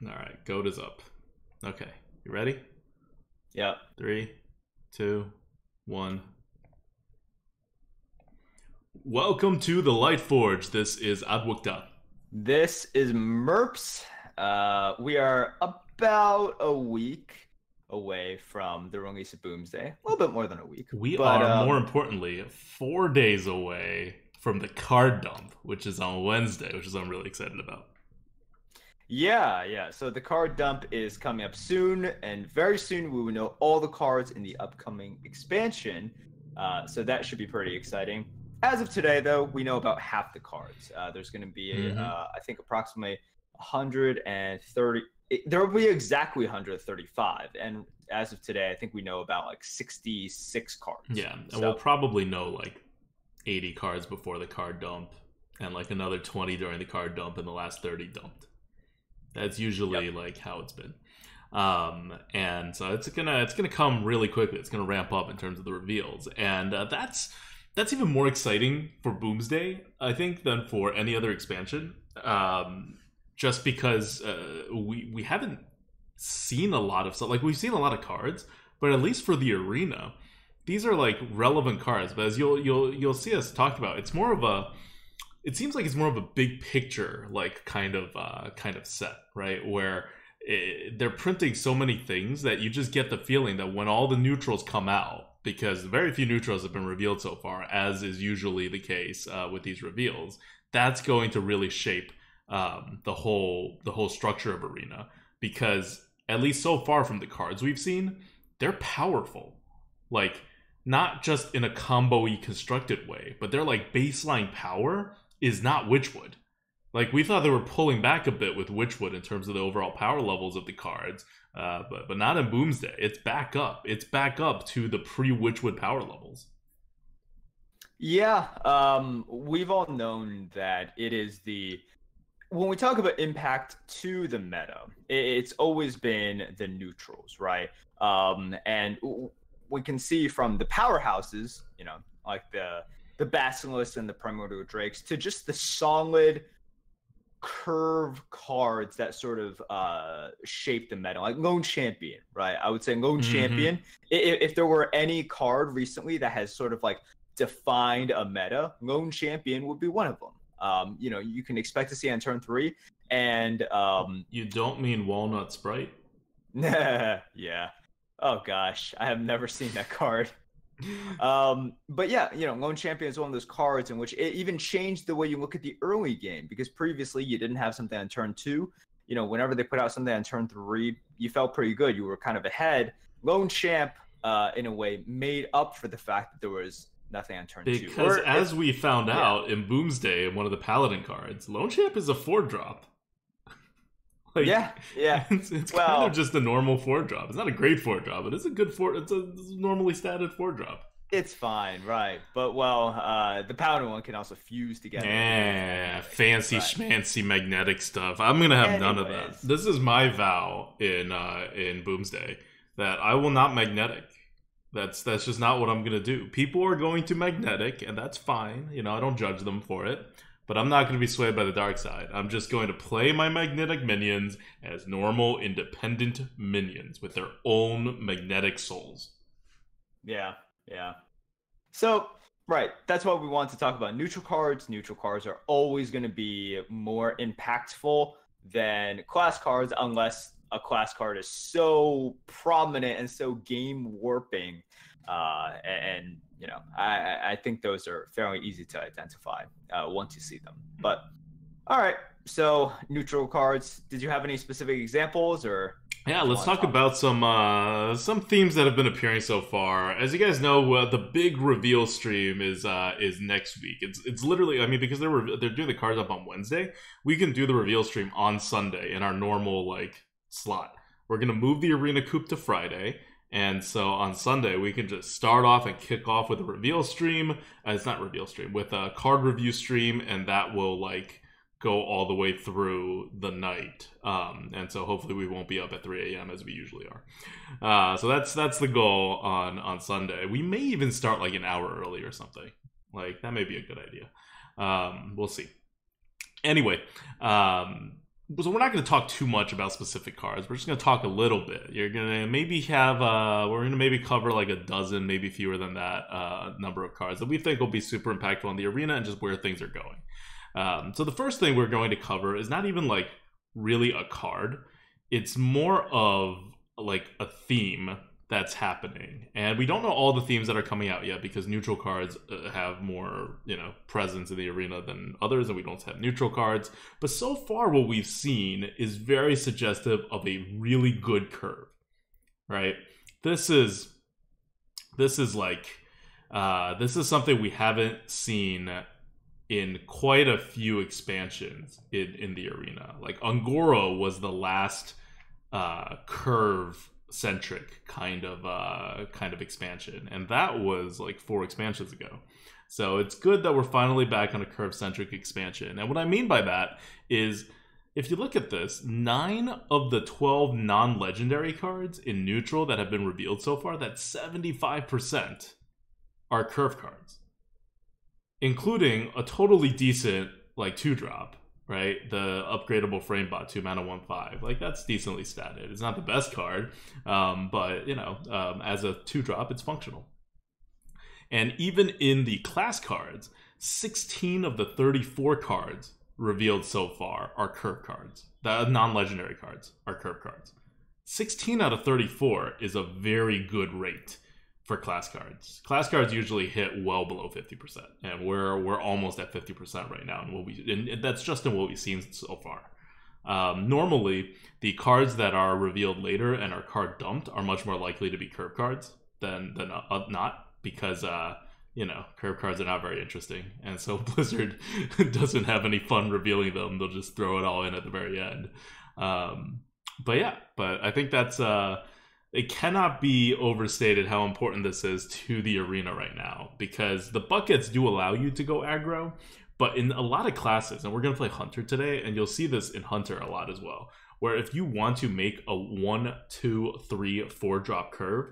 All right, goat is up. Okay, you ready? Yeah. 3, 2, 1. Welcome to the Lightforge. This is Adwukta. This is Merps. We are about a week away from the release of Boomsday. A little bit more than a week. We But are, more importantly, 4 days away from the card dump, which is on Wednesday, which is I'm really excited about. yeah. So the card dump is coming up soon, and very soon we will know all the cards in the upcoming expansion. So that should be pretty exciting. As of today, though, we know about half the cards. There's going to be, I think, approximately 130. There will be exactly 135, and as of today, I think we know about like 66 cards. Yeah, and So, we'll probably know like 80 cards before the card dump, and like another 20 during the card dump, and the last 30 dumped. That's usually like how it's been. And so it's gonna come really quickly. It's gonna ramp up in terms of the reveals, and that's even more exciting for Boomsday, I think, than for any other expansion. Just because we haven't seen a lot of stuff. Like, we've seen a lot of cards, but at least for the arena, these are like relevant cards. But as you'll see us talked about, it's more of a. It seems like it's more of a big picture, like kind of set, right? Where they're printing so many things that you just get the feeling that when all the neutrals come out, because very few neutrals have been revealed so far, as is usually the case with these reveals, that's going to really shape the whole structure of arena. Because at least so far from the cards we've seen, they're powerful, like not just in a combo-y constructed way, but they're like baseline power is not Witchwood. Like, we thought they were pulling back a bit with Witchwood in terms of the overall power levels of the cards, but not in Boomsday. It's back up. It's back up to the pre-Witchwood power levels. yeah, we've all known that it is when we talk about impact to the meta, it's always been the neutrals, right? And we can see from the powerhouses, like the Basilisk and the Primordial Drakes, to just the solid curve cards that sort of shape the meta, like Lone Champion, right? I would say Lone Champion. If there were any card recently that has sort of like defined a meta, Lone Champion would be one of them. You can expect to see on turn 3, and You don't mean Walnut Sprite? yeah. Oh gosh, I have never seen that card. But yeah, Lone Champion is one of those cards in which it even changed the way you look at the early game, because previously you didn't have something on turn 2. Whenever they put out something on turn 3, you felt pretty good. You were kind of ahead. Lone Champ, in a way, made up for the fact that there was nothing on turn 2. Because as we found out in Boomsday, in one of the Paladin cards, Lone Champ is a 4-drop. Like, yeah. It's kind of just a normal 4-drop. It's not a great 4-drop, but it's a good 4. It's a normally statted 4-drop. It's fine, right? But the Paladin one can also fuse together. Yeah, fancy schmancy magnetic stuff. I'm gonna have none of that. This is my vow in Boomsday, that I will not magnetic. That's just not what I'm gonna do. People are going to magnetic, and that's fine. I don't judge them for it. But I'm not going to be swayed by the dark side. I'm just going to play my magnetic minions as normal, independent minions with their own magnetic souls. Yeah. So, right, that's what we want to talk about. Neutral cards. Neutral cards are always going to be more impactful than class cards, unless a class card is so prominent and so game warping. I think those are fairly easy to identify once you see them. But all right, so neutral cards. Did you have any specific examples, or? Yeah, let's talk about some themes that have been appearing so far. As you guys know, the big reveal stream is next week. It's literally, I mean, because they're doing the cards up on Wednesday, we can do the reveal stream on Sunday in our normal slot. We're gonna move the Arena Coupe to Friday. And so on Sunday, we can just start off and kick off with a reveal stream. It's not reveal stream, with a card review stream, and that will go all the way through the night. And so hopefully we won't be up at 3 a.m. as we usually are. So that's the goal on Sunday. We may even start an hour early or something. That may be a good idea. We'll see. Anyway, so we're not going to talk too much about specific cards. We're just going to talk a little bit. You're going to maybe have, we're going to maybe cover like a dozen, maybe fewer than that, number of cards that we think will be super impactful on the arena and just where things are going. So the first thing we're going to cover is not even like really a card. It's more of like a theme that's happening, and we don't know all the themes that are coming out yet because neutral cards have more, you know, presence in the arena than others, and we don't have neutral cards. But so far what we've seen is very suggestive of a really good curve, right? This is like this is something we haven't seen in quite a few expansions in the arena. Like Ungoro was the last curve centric kind of expansion, and that was like 4 expansions ago. So it's good that we're finally back on a curve centric expansion. And what I mean by that is, if you look at this, 9 of the 12 non-legendary cards in neutral that have been revealed so far, that's 75%, are curve cards, including a totally decent like 2-drop, right? The upgradable Framebot 2 mana 1/5. Like, that's decently statted. It's not the best card, but, you know, as a 2-drop, it's functional. And even in the class cards, 16 of the 34 cards revealed so far are curve cards. The non-legendary cards are curve cards. 16 out of 34 is a very good rate for class cards. Class cards usually hit well below 50%, and we're almost at 50% right now, and that's just in what we've seen so far. Normally, the cards that are revealed later and are card dumped are much more likely to be curve cards than not, because you know, curve cards are not very interesting, and so Blizzard doesn't have any fun revealing them. They'll just throw it all in at the very end. But I think that's it cannot be overstated how important this is to the arena right now, because the buckets do allow you to go aggro, but in a lot of classes, and we're going to play Hunter today, and you'll see this in Hunter a lot as well, where if you want to make a 1, 2, 3, 4 drop curve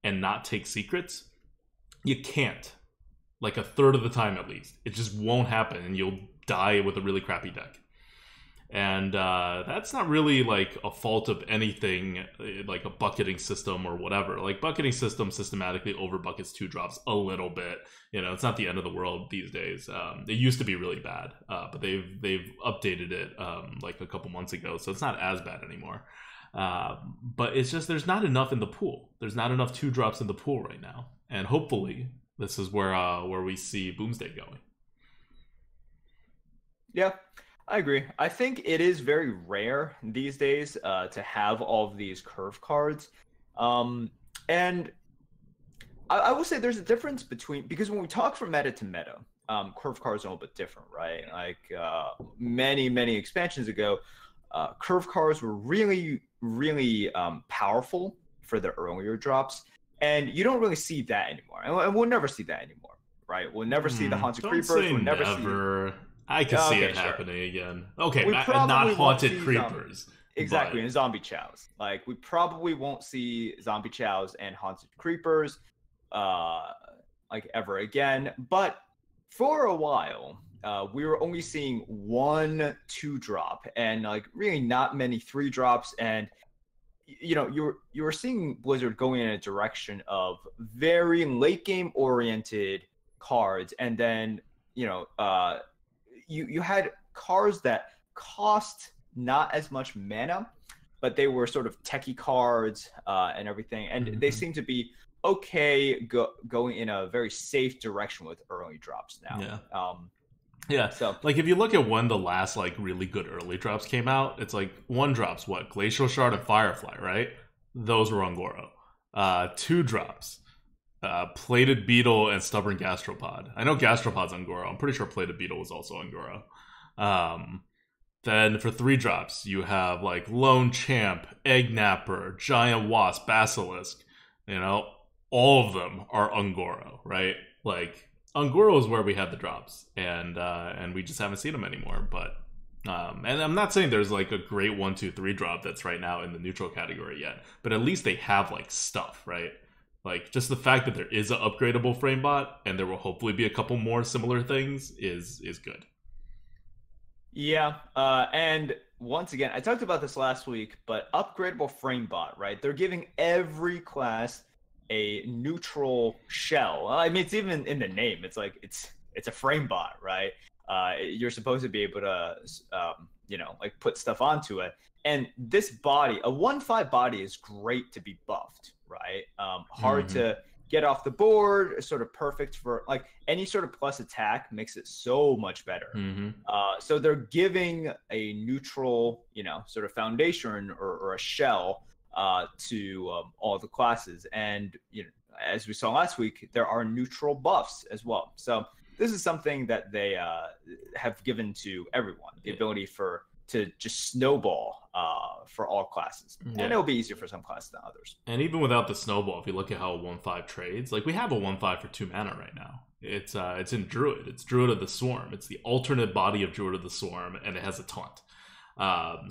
and not take secrets, you can't. Like a third of the time at least. It just won't happen, and you'll die with a really crappy deck. And that's not really like a fault of anything, like a bucketing system or whatever. Like, bucketing system systematically over buckets 2-drops a little bit. You know, it's not the end of the world these days. It used to be really bad, but they've updated it like a couple months ago, so it's not as bad anymore. But it's just, there's not enough in the pool. There's not enough 2-drops in the pool right now, and hopefully this is where we see Boomsday going. Yeah, I agree. I think it is very rare these days to have all of these curve cards. And I will say there's a difference between, because when we talk from meta to meta, curve cards are a little bit different, right? Like many expansions ago, curve cards were really, really powerful for the earlier drops. And you don't really see that anymore. And we'll never see that anymore, right? We'll never see the Haunted Creepers. We'll never see... I can see it happening again. Okay, not Haunted Creepers. Exactly, and Zombie Chows. Like, we probably won't see Zombie Chows and Haunted Creepers like ever again. But for a while, we were only seeing 1 2-drop and like really not many 3-drops. And you know, you were seeing Blizzard going in a direction of very late game oriented cards, and then, you know, you had cards that cost not as much mana, but they were sort of techie cards and everything, and they seem to be okay going in a very safe direction with early drops now. Yeah. So, like, if you look at when the last like really good early drops came out, it's like 1-drops, what, Glacial Shard and Firefly, right? Those were Ungoro. 2-drops, Plated Beetle and Stubborn Gastropod. I know Gastropod's Ungoro. I'm pretty sure Plated Beetle was also Ungoro. Then for 3-drops, you have like Lone Champ, Egg Napper, Giant Wasp, Basilisk. You know, all of them are Ungoro, right? Like, Ungoro is where we had the drops, and we just haven't seen them anymore. But and I'm not saying there's like a great 1, 2, 3 drop that's right now in the neutral category yet, but at least they have like stuff, right? Like, just the fact that there is an upgradable Framebot, and there will hopefully be a couple more similar things, is good. Yeah, and once again, I talked about this last week, but upgradable frame bot, right? They're giving every class a neutral shell. I mean, it's even in the name. It's like it's a frame bot, right? You're supposed to be able to, like put stuff onto it. And this body, a 1/5 body, is great to be buffed, right? Hard to get off the board, sort of perfect for like any sort of plus attack makes it so much better. So they're giving a neutral, sort of foundation or a shell to all the classes. And, as we saw last week, there are neutral buffs as well. So this is something that they have given to everyone, the ability to just snowball for all classes. And it'll be easier for some classes than others. And even without the snowball, if you look at how a 1/5 trades, like we have a 1/5 for 2 mana right now. It's in Druid. It's Druid of the Swarm. It's the alternate body of Druid of the Swarm, and it has a taunt.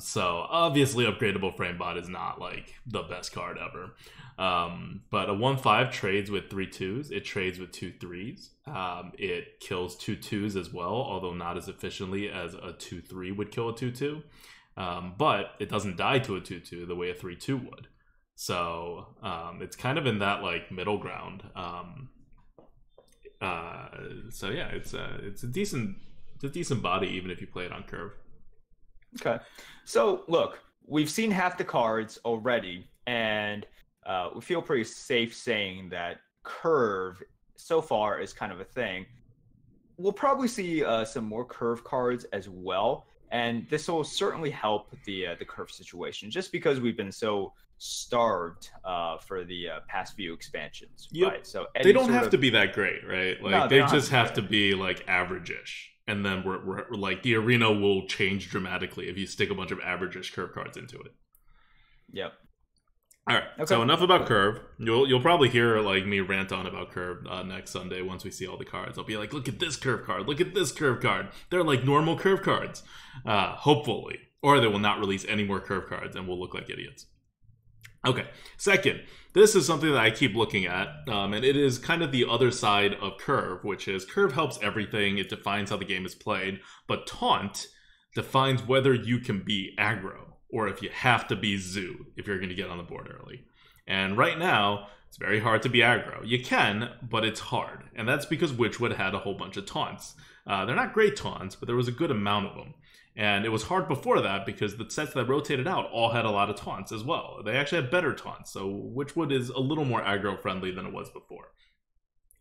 So obviously upgradable frame bot is not like the best card ever. But a 1/5 trades with 3 2s. It trades with 2 3s. It kills 2 2s as well, although not as efficiently as a 2 3 would kill a 2 2. But it doesn't die to a 2 2 the way a 3 2 would. So it's kind of in that like middle ground. So yeah, it's a decent body even if you play it on curve. Okay, so look, we've seen half the cards already, and we feel pretty safe saying that curve so far is kind of a thing. We'll probably see some more curve cards as well, and this will certainly help the curve situation, just because we've been so starved for the past few expansions. Yep. Right? So they don't have to be that great, right? Like No, they just have to be like average-ish. And then we're like the arena will change dramatically if you stick a bunch of average-ish curve cards into it. Yep. All right. Okay. So enough about curve. You'll probably hear like me rant on about curve next Sunday once we see all the cards. I'll be like, look at this curve card. Look at this curve card. They're like normal curve cards. Hopefully, or they will not release any more curve cards, and we'll look like idiots. Okay. Second, this is something that I keep looking at, and it is kind of the other side of curve, which is curve helps everything. It defines how the game is played, but taunt defines whether you can be aggro or if you have to be zoo if you're going to get on the board early. And right now, it's very hard to be aggro. You can, but it's hard, and that's because Witchwood had a whole bunch of taunts. They're not great taunts, but there was a good amount of them. And it was hard before that because the sets that rotated out all had a lot of taunts as well. They actually had better taunts, so Witchwood is a little more aggro-friendly than it was before.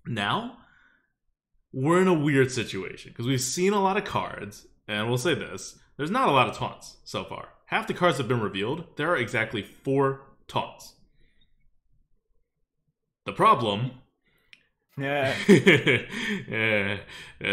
Now, we're in a weird situation because we've seen a lot of cards, and we'll say this, there's not a lot of taunts so far. Half the cards have been revealed. There are exactly 4 taunts. The problem... Yeah.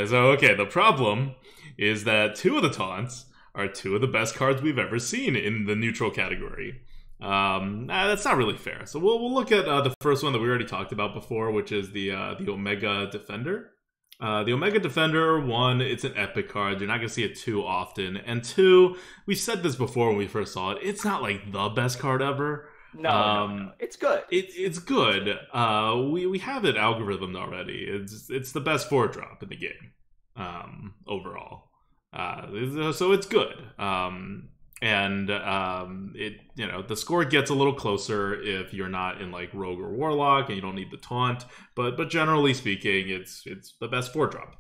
So, okay, the problem is that 2 of the taunts are 2 of the best cards we've ever seen in the neutral category. That's not really fair. So we'll look at the first one that we already talked about before, which is the Omega Defender. The Omega Defender, 1, it's an epic card. You're not going to see it too often. And 2, we said this before when we first saw it, it's not like the best card ever. No. It's good. It's good. We have it algorithmed already. It's the best 4-drop in the game overall. So it's good. The score gets a little closer if you're not in like Rogue or Warlock and you don't need the taunt. But generally speaking, it's the best 4-drop.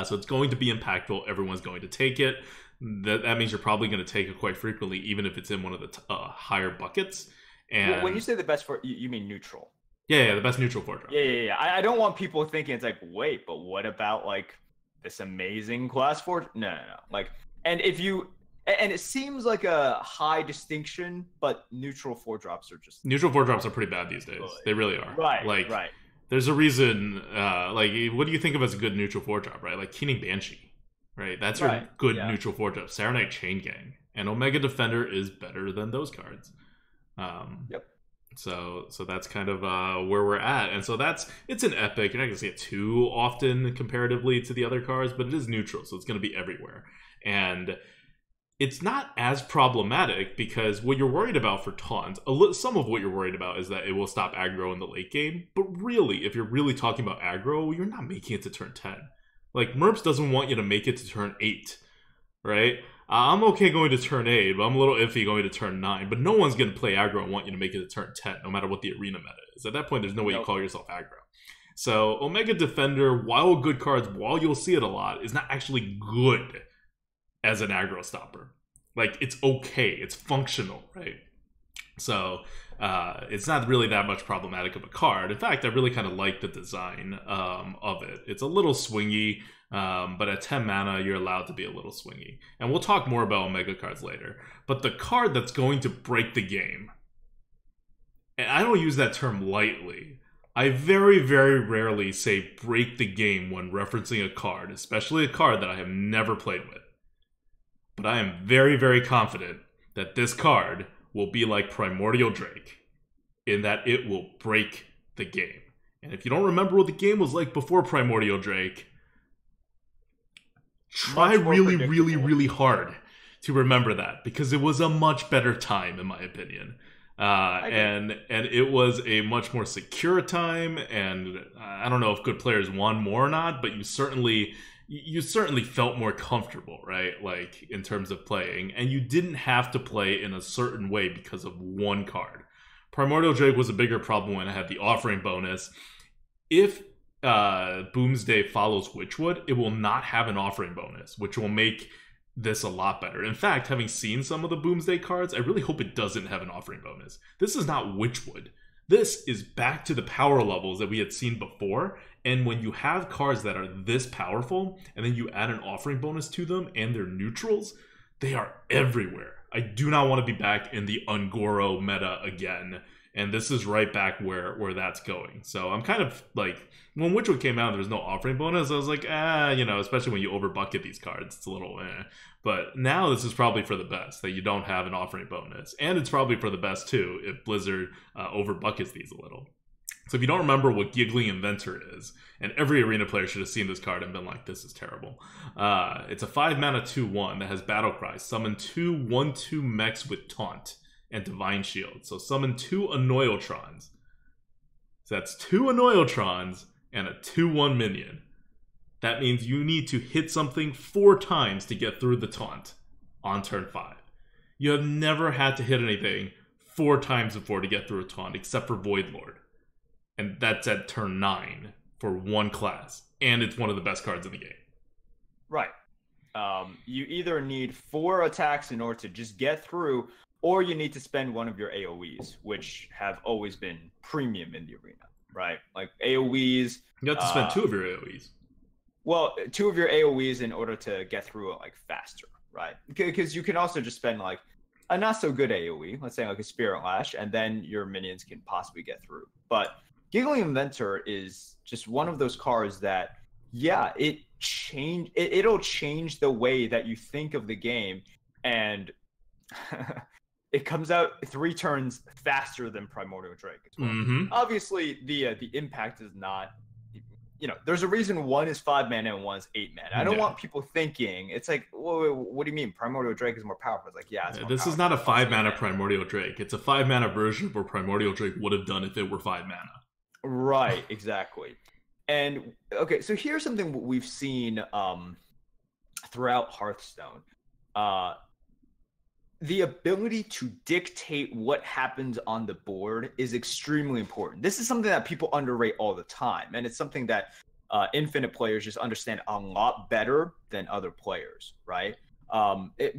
So it's going to be impactful. Everyone's going to take it. That means you're probably going to take it quite frequently, even if it's in one of the higher buckets. And when you say the best you mean neutral? Yeah, the best neutral 4-drop. Yeah. I don't want people thinking it's like, wait, but what about like this amazing class 4? No. Like, and it seems like a high distinction, but neutral 4-drops are just neutral 4-drops are pretty bad these days. They really are. Right. There's a reason. Like, what do you think of as a good neutral 4-drop? Right, like Keening Banshee. Right, that's your good neutral 4-drop. Saronite Chain Gang and Omega Defender is better than those cards. Yep. So that's kind of where we're at, and so it's an epic. You're not gonna see it too often comparatively to the other cards, but it is neutral, so it's gonna be everywhere. And it's not as problematic because what you're worried about for taunt, some of what you're worried about is that it will stop aggro in the late game. But really, if you're really talking about aggro, you're not making it to turn 10. Like, Merps doesn't want you to make it to turn 8, right? I'm okay going to turn 8, but I'm a little iffy going to turn 9. But no one's going to play aggro and want you to make it to turn 10, no matter what the arena meta is. At that point, there's no way you call yourself aggro. So Omega Defender, while good cards, while you'll see it a lot, is not actually good as an aggro stopper. Like, it's okay. It's functional, right? So it's not really that much problematic of a card. In fact, I really kind of like the design of it. It's a little swingy, but at 10 mana, you're allowed to be a little swingy. And we'll talk more about Omega cards later. But the card that's going to break the game, and I don't use that term lightly, I very, very rarely say break the game when referencing a card, especially a card that I have never played with. But I am very, very confident that this card will be like Primordial Drake, in that it will break the game. And if you don't remember what the game was like before Primordial Drake, try really, really, really hard to remember that, because it was a much better time, in my opinion. And it was a much more secure time, and I don't know if good players won more or not, but you certainly felt more comfortable, right? Like, in terms of playing, and you didn't have to play in a certain way because of one card. Primordial Drake was a bigger problem when it had the offering bonus. If Boomsday follows Witchwood, it will not have an offering bonus, which will make this a lot better. In fact, having seen some of the Boomsday cards, I really hope it doesn't have an offering bonus. This is not Witchwood. This is back to the power levels that we had seen before, and when you have cards that are this powerful, and then you add an offering bonus to them, and they're neutrals, they are everywhere. I do not want to be back in the Ungoro meta again, and this is right back where that's going. So I'm kind of like, when Witchwood came out, there was no offering bonus. I was like, especially when you overbucket these cards, it's a little But now this is probably for the best, that you don't have an offering bonus. And it's probably for the best, too, if Blizzard overbuckets these a little. So if you don't remember what Giggling Inventor is, and every arena player should have seen this card and been like, this is terrible. It's a 5-mana 2/1 that has Battle Cry. Summon 2 1/2 mechs with Taunt and Divine Shield. So summon 2 Annoyaltrons. So that's 2 Annoyaltrons and a 2/1 minion. That means you need to hit something 4 times to get through the Taunt on turn 5. You have never had to hit anything 4 times before to get through a Taunt, except for Voidlord. And that's at turn 9 for one class. And it's one of the best cards in the game. Right. You either need 4 attacks in order to just get through, or you need to spend one of your AoEs, which have always been premium in the arena, right? Like AoEs. You have to spend 2 of your AoEs. Well, 2 of your AoEs in order to get through it like faster, right? Because you can also just spend like a not so good AoE, let's say like a Spirit Lash, and then your minions can possibly get through. But Giggling Inventor is just one of those cards that, yeah, it'll change the way that you think of the game, and it comes out 3 turns faster than Primordial Drake as well. Mm-hmm. Obviously, the impact is not, there's a reason one is 5 mana and one is 8 mana. I don't want people thinking, it's like, whoa, what do you mean? Primordial Drake is more powerful. It's like, yeah, it's more this powerful. is not a 5 mana Primordial Drake. It's a 5 mana version of what Primordial Drake would have done if it were 5 mana. Right, exactly. And okay, so here's something we've seen throughout Hearthstone. The ability to dictate what happens on the board is extremely important. This is something that people underrate all the time, and it's something that Infinite players just understand a lot better than other players, right?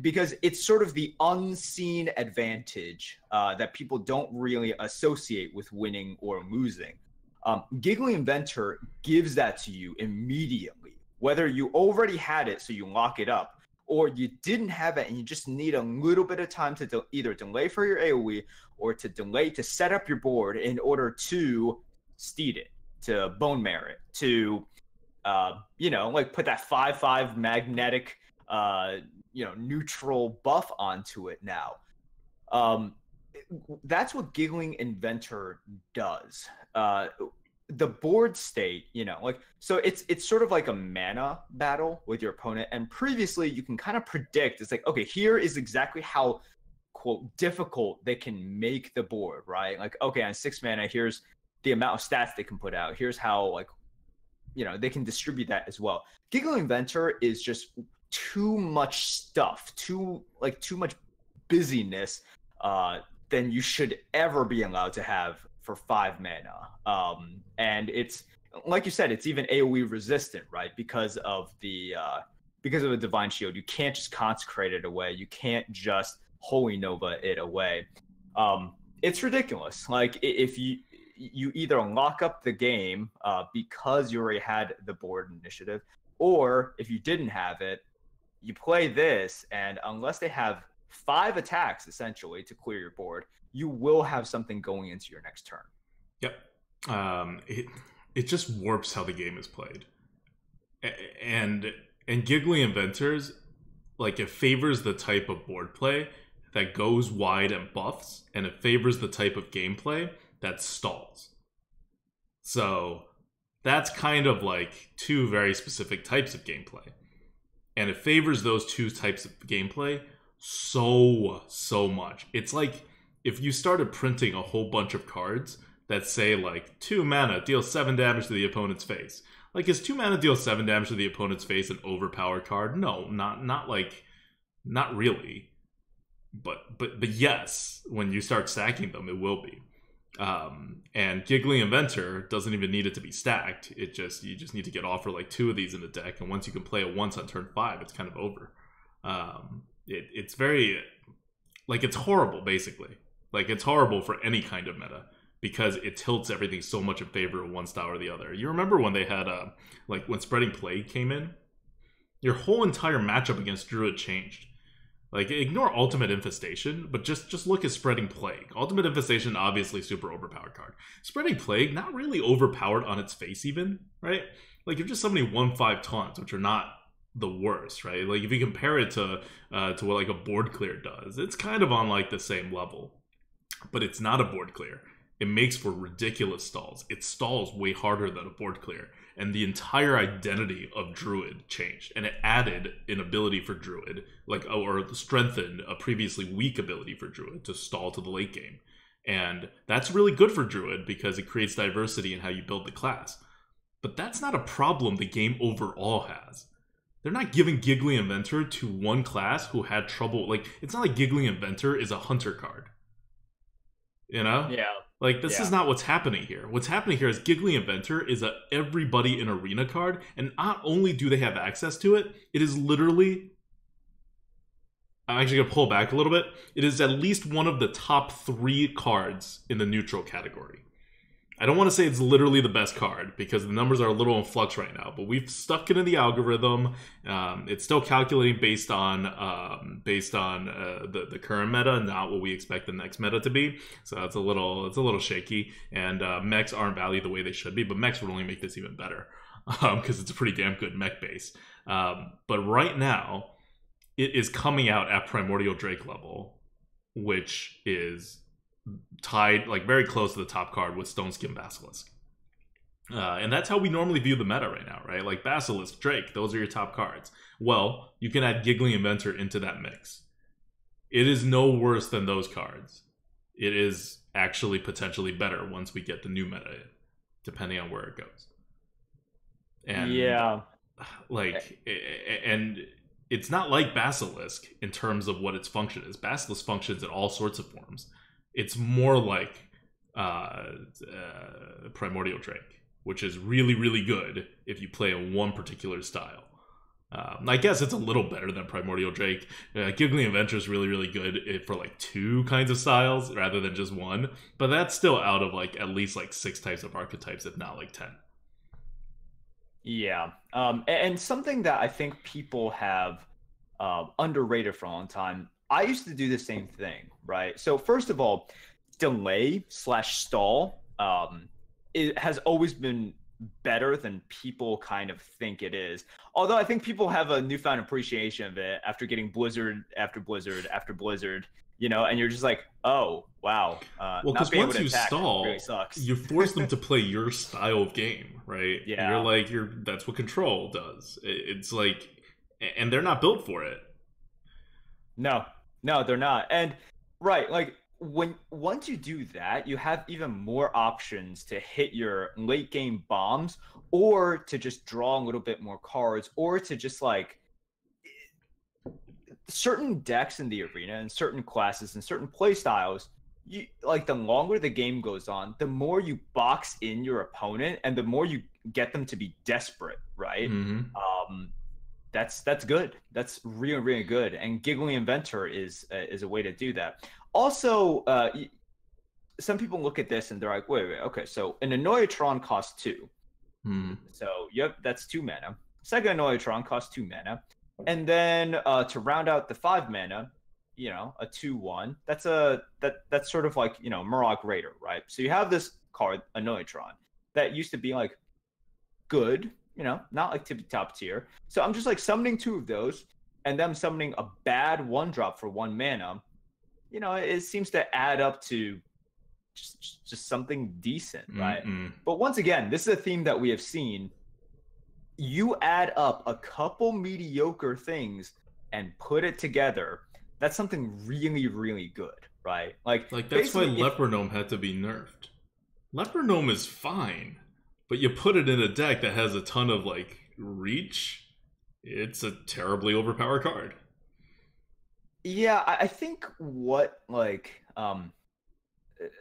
Because it's sort of the unseen advantage that people don't really associate with winning or losing. Giggling Inventor gives that to you immediately, whether you already had it so you lock it up, or you didn't have it and you just need a little bit of time to either delay for your AoE or to delay to set up your board in order to steed it, to bone marrow it, to like put that 5/5 magnetic neutral buff onto it now. That's what Giggling Inventor does. The board state, so it's sort of like a mana battle with your opponent. And previously you can kind of predict, it's like, okay, here is exactly how, quote, difficult they can make the board, right? Like, okay, on 6 mana, here's the amount of stats they can put out. Here's how, they can distribute that as well. Giggling Inventor is just too much stuff, too much busyness, than you should ever be allowed to have for 5 mana. And it's like you said, it's even AoE resistant, right? Because of the Divine Shield. You can't just consecrate it away. You can't just Holy Nova it away. It's ridiculous. Like if you either lock up the game because you already had the board initiative, or if you didn't have it, you play this, and unless they have 5 attacks essentially to clear your board, you will have something going into your next turn. Yep. It just warps how the game is played. And Giggly Inventors, like, it favors the type of board play that goes wide and buffs, and it favors the type of gameplay that stalls. So that's kind of like 2 very specific types of gameplay. And it favors those 2 types of gameplay so much. It's like if you started printing a whole bunch of cards that say, like, 2 mana, deal 7 damage to the opponent's face. Like, is 2 mana deal 7 damage to the opponent's face an overpowered card? No, not really. But yes, when you start stacking them, it will be. And Giggly Inventor doesn't even need it to be stacked. You just need to get off for like 2 of these in the deck, and once you can play it once on turn 5, it's kind of over. It's very, like, it's horrible, basically. Like, it's horrible for any kind of meta, because it tilts everything so much in favor of one style or the other. You remember when they had, like, when Spreading Plague came in? Your whole entire matchup against Druid changed. Like, ignore Ultimate Infestation, but just look at Spreading Plague. Ultimate Infestation, obviously super overpowered card. Spreading Plague, not really overpowered on its face even, right? Like, you're just summoning 1/5 taunts, which are not the worst, right? Like, if you compare it to what, like, a board clear does, it's kind of on, like, the same level. But it's not a board clear. It makes for ridiculous stalls. It stalls way harder than a board clear. And the entire identity of Druid changed. And it added an ability for Druid, like, or strengthened a previously weak ability for Druid to stall to the late game. And that's really good for Druid because it creates diversity in how you build the class. But that's not a problem the game overall has. They're not giving Giggly Inventor to one class who had trouble. Like, it's not like Giggly Inventor is a hunter card. You know? Yeah. Like, this is not what's happening here. What's happening here is Giggly Inventor is a everybody in arena card, and not only do they have access to it, it is literally... I'm actually going to pull back a little bit. It is at least one of the top 3 cards in the neutral category. I don't want to say it's literally the best card, because the numbers are a little in flux right now, but we've stuck it in the algorithm. It's still calculating based on the current meta, not what we expect the next meta to be. So it's a little shaky, and mechs aren't valued the way they should be, but mechs would only make this even better, because it's a pretty damn good mech base. But right now, it is coming out at Primordial Drake level, which is tied, like, very close to the top card with Stoneskin Basilisk. And that's how we normally view the meta right now, right? Like, Basilisk, Drake, those are your top cards. Well, you can add Giggly Inventor into that mix. It is no worse than those cards. It is actually potentially better once we get the new meta in, depending on where it goes. And yeah, like, and it's not like Basilisk in terms of what its function is. Basilisk functions in all sorts of forms. It's more like Primordial Drake, which is really, really good if you play in one particular style. I guess it's a little better than Primordial Drake. Giggly Inventor is really, really good for like 2 kinds of styles rather than just 1. But that's still out of like at least like 6 types of archetypes, if not like 10. Yeah. And something that I think people have underrated for a long time, I used to do the same thing, right? So first of all, delay/stall it has always been better than people kind of think it is. Although I think people have a newfound appreciation of it after getting Blizzard after Blizzard after Blizzard, you know, and you're just like, oh, wow. Well, because once you stall, really sucks. You force them to play your style of game, right? Yeah. That's what Control does. It's like, and they're not built for it. No, they're not. And right, like, once you do that, you have even more options to hit your late game bombs, or to just draw a little bit more cards, or to just like certain decks in the arena and certain classes and certain play styles, you like the longer the game goes on, the more you box in your opponent and the more you get them to be desperate, right? That's good. That's really, really good. And Giggling Inventor is a way to do that. Also, some people look at this and they're like, wait, okay, so an Annoyatron costs 2. So that's 2 mana. Second Annoyatron costs 2 mana. And then to round out the 5 mana, you know, a 2/1. That's sort of like, you know, Murloc Raider, right? So you have this card, Annoyatron, that used to be like good, you know, not like tippy top tier. So I'm just like summoning 2 of those, and then summoning a bad 1-drop for 1 mana. You know, it seems to add up to just something decent, right? But once again, this is a theme that we have seen. You add up a couple mediocre things and put it together, that's something really, really good, right? Like that's why Leper Gnome had to be nerfed. Leper Gnome is fine, but you put it in a deck that has a ton of like reach, it's a terribly overpowered card. Yeah, I think what like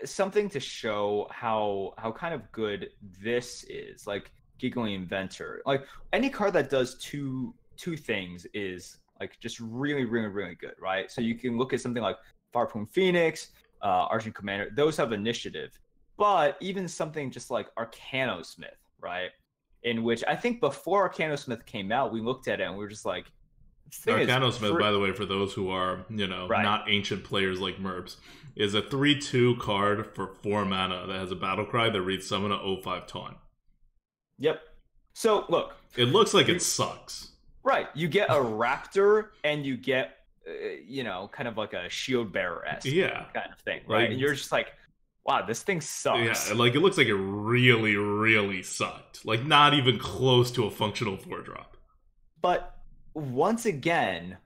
something to show how kind of good this is, like Giggling Inventor, like any card that does two things is like just really, really, really good, right? So you can look at something like Farpoon Phoenix, Argent Commander, those have initiative. But even something just like Arcanosmith, right? In which I think before Arcanosmith came out, we looked at it and we were just like, Arcanosmith, by the way, for those who are, you know, not ancient players like Merps, is a 3/2 card for 4 mana that has a battle cry that reads summon a 0/5 Taunt. Yep. So look, it looks like it sucks. Right. You get a raptor and you get, you know, kind of like a shield bearer-esque kind of thing, right? Like, and you're just like, wow, this thing sucks. Yeah, like it looks like it really, really sucked. Like not even close to a functional 4-drop. But once again,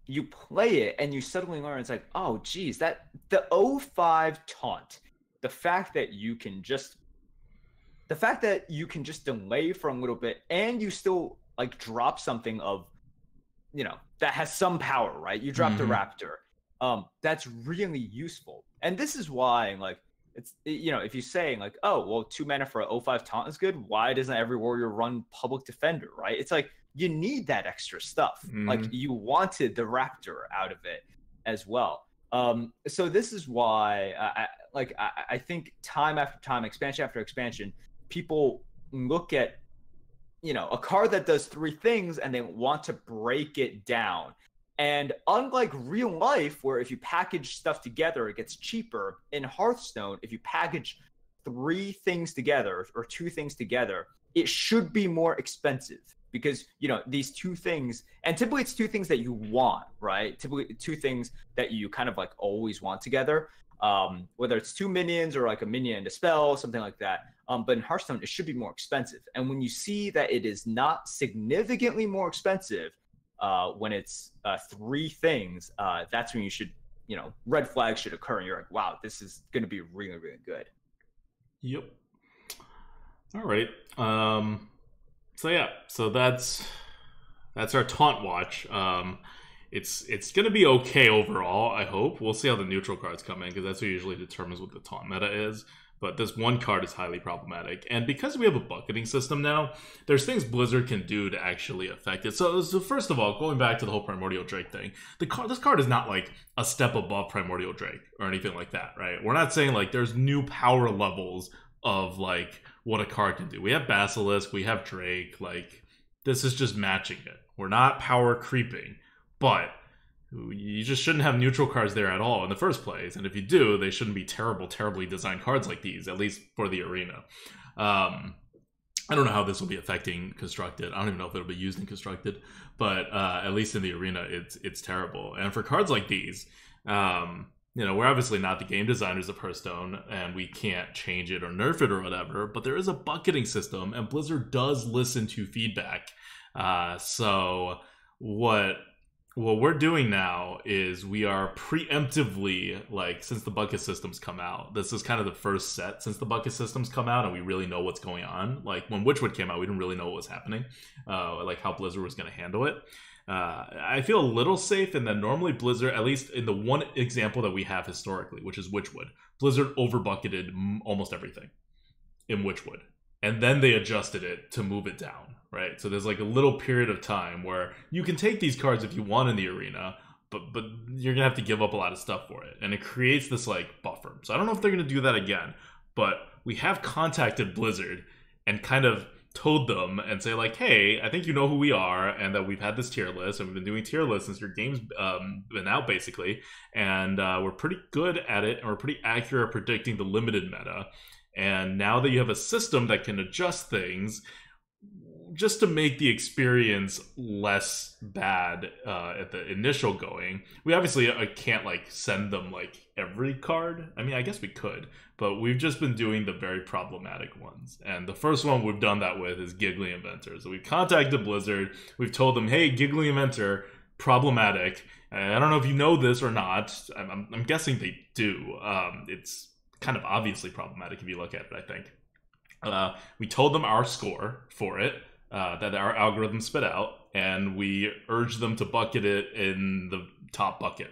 you play it and you suddenly learn it's like, oh, geez, that the 0/5 Taunt, the fact that you can just delay for a little bit and you still like drop something of, you know, that has some power, right? You dropped a raptor. That's really useful. And this is why, like, it's, you know, if you say like, oh, well, 2 mana for a 0/5 Taunt is good, why doesn't every warrior run Public Defender, right? It's like, you need that extra stuff. Like, you wanted the raptor out of it as well. So this is why I think time after time, expansion after expansion, people look at, you know, a card that does 3 things and they want to break it down. And unlike real life, where if you package stuff together, it gets cheaper, in Hearthstone, if you package 3 things together or 2 things together, it should be more expensive because, you know, these 2 things, and typically it's 2 things that you want, right? Typically 2 things that you kind of like always want together, whether it's 2 minions or like a minion and a spell, something like that. But in Hearthstone, it should be more expensive. And when you see that it is not significantly more expensive, when it's 3 things, that's when you should, you know, red flags should occur. And you're like, wow, this is going to be really, really good. Yep. All right. So yeah, so that's our Taunt watch. It's going to be okay overall, I hope. We'll see how the neutral cards come in, because that's what usually determines what the Taunt meta is. But this one card is highly problematic. And because we have a bucketing system now, there's things Blizzard can do to actually affect it. So first of all, going back to the whole Primordial Drake thing, this card is not like a step above Primordial Drake or anything like that, right? We're not saying like there's new power levels of like what a card can do. We have Basilisk, we have Drake, like this is just matching it. We're not power creeping, but you just shouldn't have neutral cards there at all in the first place. And if you do, they shouldn't be terribly designed cards like these, at least for the arena. I don't know how this will be affecting Constructed. I don't even know if it'll be used in Constructed, but at least in the arena, it's terrible. And for cards like these, you know, we're obviously not the game designers of Hearthstone, and we can't change it or nerf it or whatever, but there is a bucketing system, and Blizzard does listen to feedback. So what we're doing now is we are preemptively, like, since the bucket systems come out, this is kind of the first set since the bucket systems come out and we really know what's going on. Like when Witchwood came out, we didn't really know what was happening, like how Blizzard was going to handle it. I feel a little safe in that normally Blizzard, at least in the one example that we have historically, which is Witchwood, Blizzard overbucketed almost everything in Witchwood. And then they adjusted it to move it down, right? So there's like a little period of time where you can take these cards if you want in the arena, but you're going to have to give up a lot of stuff for it. And it creates this like buffer. So I don't know if they're going to do that again, but we have contacted Blizzard and kind of told them and say like, hey, I think you know who we are and that we've had this tier list and we've been doing tier lists since your game's been out basically. And we're pretty good at it and we're pretty accurate at predicting the limited meta. And now that you have a system that can adjust things just to make the experience less bad at the initial going, we obviously can't like send them like every card. I mean, I guess we could, but we've just been doing the very problematic ones. And the first one we've done that with is Giggly Inventor. So we've contacted Blizzard. We've told them, hey, Giggly Inventor, problematic. And I don't know if you know this or not. I'm guessing they do. It's kind of obviously problematic if you look at it, I think. We told them our score for it, that our algorithm spit out, and we urged them to bucket it in the top bucket,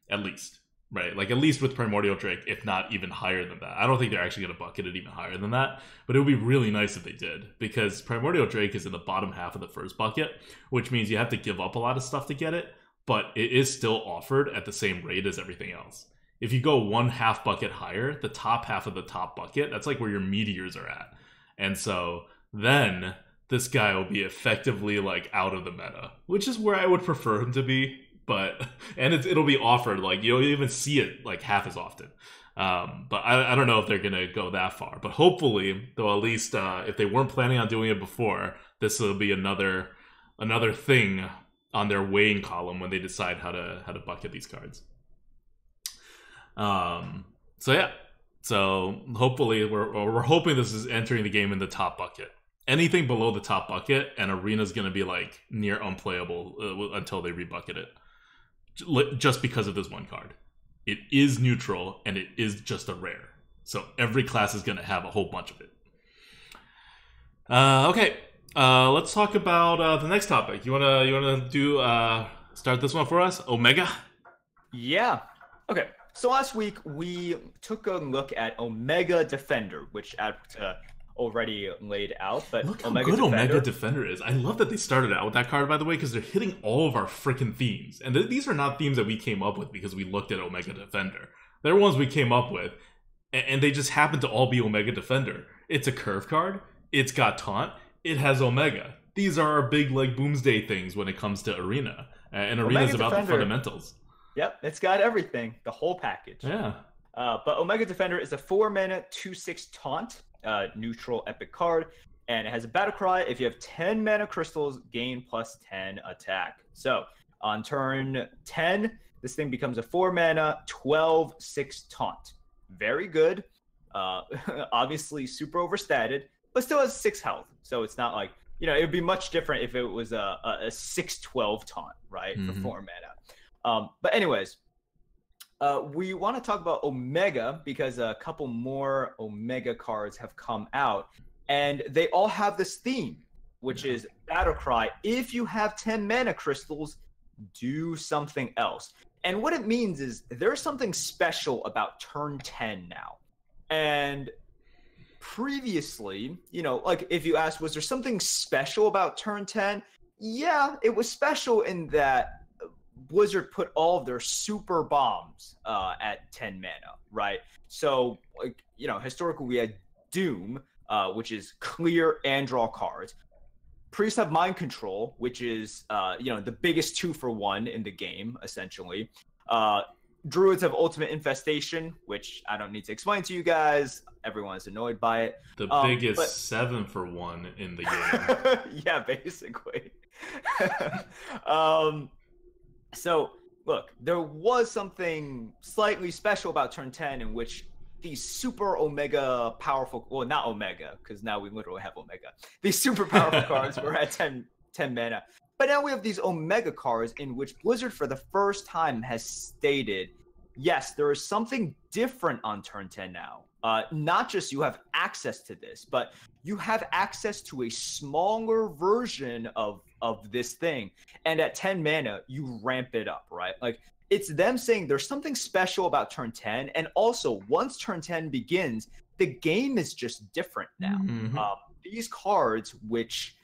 at least, right? Like, at least with Primordial Drake, if not even higher than that. I don't think they're actually going to bucket it even higher than that, but it would be really nice if they did, because Primordial Drake is in the bottom half of the first bucket, which means you have to give up a lot of stuff to get it, but it is still offered at the same rate as everything else. If you go one half bucket higher, the top half of the top bucket, that's like where your meteors are at. And so then this guy will be effectively like out of the meta, which is where I would prefer him to be. But and it'll be offered, like you'll even see it like half as often. But I don't know if they're gonna go that far. But hopefully, though, at least if they weren't planning on doing it before, this will be another thing on their weighing column when they decide how to bucket these cards. So yeah, so hopefully we're hoping this is entering the game in the top bucket. Anything below the top bucket, and Arena's going to be like near unplayable until they rebucket it, just because of this one card. It is neutral and it is just a rare, so every class is going to have a whole bunch of it. Okay, let's talk about the next topic. You wanna do start this one for us, Omega? Yeah. Okay. So last week, we took a look at Omega Defender, which already laid out. But look how good Omega Defender is. I love that they started out with that card, by the way, because they're hitting all of our freaking themes. And these are not themes that we came up with because we looked at Omega Defender. They're ones we came up with, and they just happen to all be Omega Defender. It's a curve card. It's got Taunt. It has Omega. These are our big like Boomsday things when it comes to Arena. And Arena is about the fundamentals. Yep, it's got everything, the whole package. Yeah. But Omega Defender is a 4-mana, 2/6 Taunt, neutral epic card, and it has a battle cry. If you have 10 mana crystals, gain +10 attack. So on turn 10, this thing becomes a 4-mana, 12/6 Taunt. Very good. Obviously super overstated, but still has 6 health. So it's not like, it would be much different if it was a 6/12 Taunt, right, for 4 mana. But anyways, we want to talk about Omega because a couple more Omega cards have come out, and they all have this theme, which is Battle Cry. If you have 10 mana crystals, do something else. And what it means is there's something special about turn 10 now. And previously, like if you asked, was there something special about turn 10? Yeah, it was special in that Blizzard put all of their super bombs at 10 mana, right? So, like, historically we had Doom, which is clear and draw cards. Priests have Mind Control, which is, the biggest 2-for-1 in the game, essentially. Druids have Ultimate Infestation, which I don't need to explain to you guys. Everyone's annoyed by it. The biggest 7-for-1 in the game. Yeah, basically. So, look, there was something slightly special about turn 10 in which these super Omega powerful, well, not Omega, because now we literally have Omega. These super powerful cards were at 10 mana. But now we have these Omega cards in which Blizzard, for the first time, has stated, yes, there is something different on turn 10 now. Not just you have access to this, but you have access to a smaller version of of this thing. And at 10 mana, you ramp it up, right? Like, it's them saying there's something special about turn 10. And also, once turn 10 begins, the game is just different now. These cards, which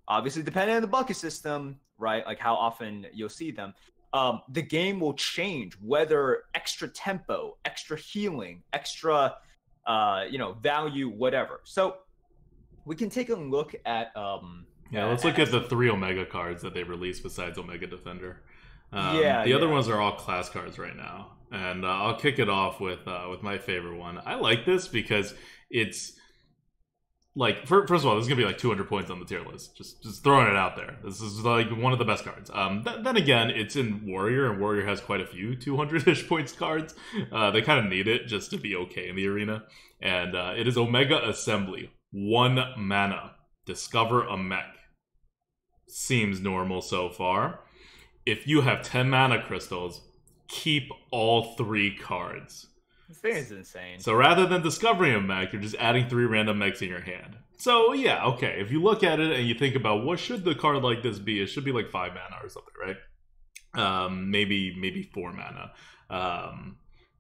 obviously depending on the bucket system, right? Like how often you'll see them, the game will change, whether extra tempo, extra healing, extra, value, whatever. So we can take a look at... let's look at the 3 Omega cards that they released besides Omega Defender. The other ones are all class cards right now. And I'll kick it off with my favorite one. I like this because it's like, first of all, this is going to be like 200 points on the tier list. Just throwing it out there. This is like one of the best cards. Then again, it's in Warrior, and Warrior has quite a few 200-ish points cards. They kind of need it just to be okay in the arena. And it is Omega Assembly. 1 mana. Discover a mech. Seems normal so far. If you have 10 mana crystals, keep all 3 cards. This thing is insane. So rather than discovering a mech, you're just adding 3 random mechs in your hand. So yeah, okay. If you look at it and you think about what should the card like this be, it should be like 5 mana or something, right? Maybe 4 mana.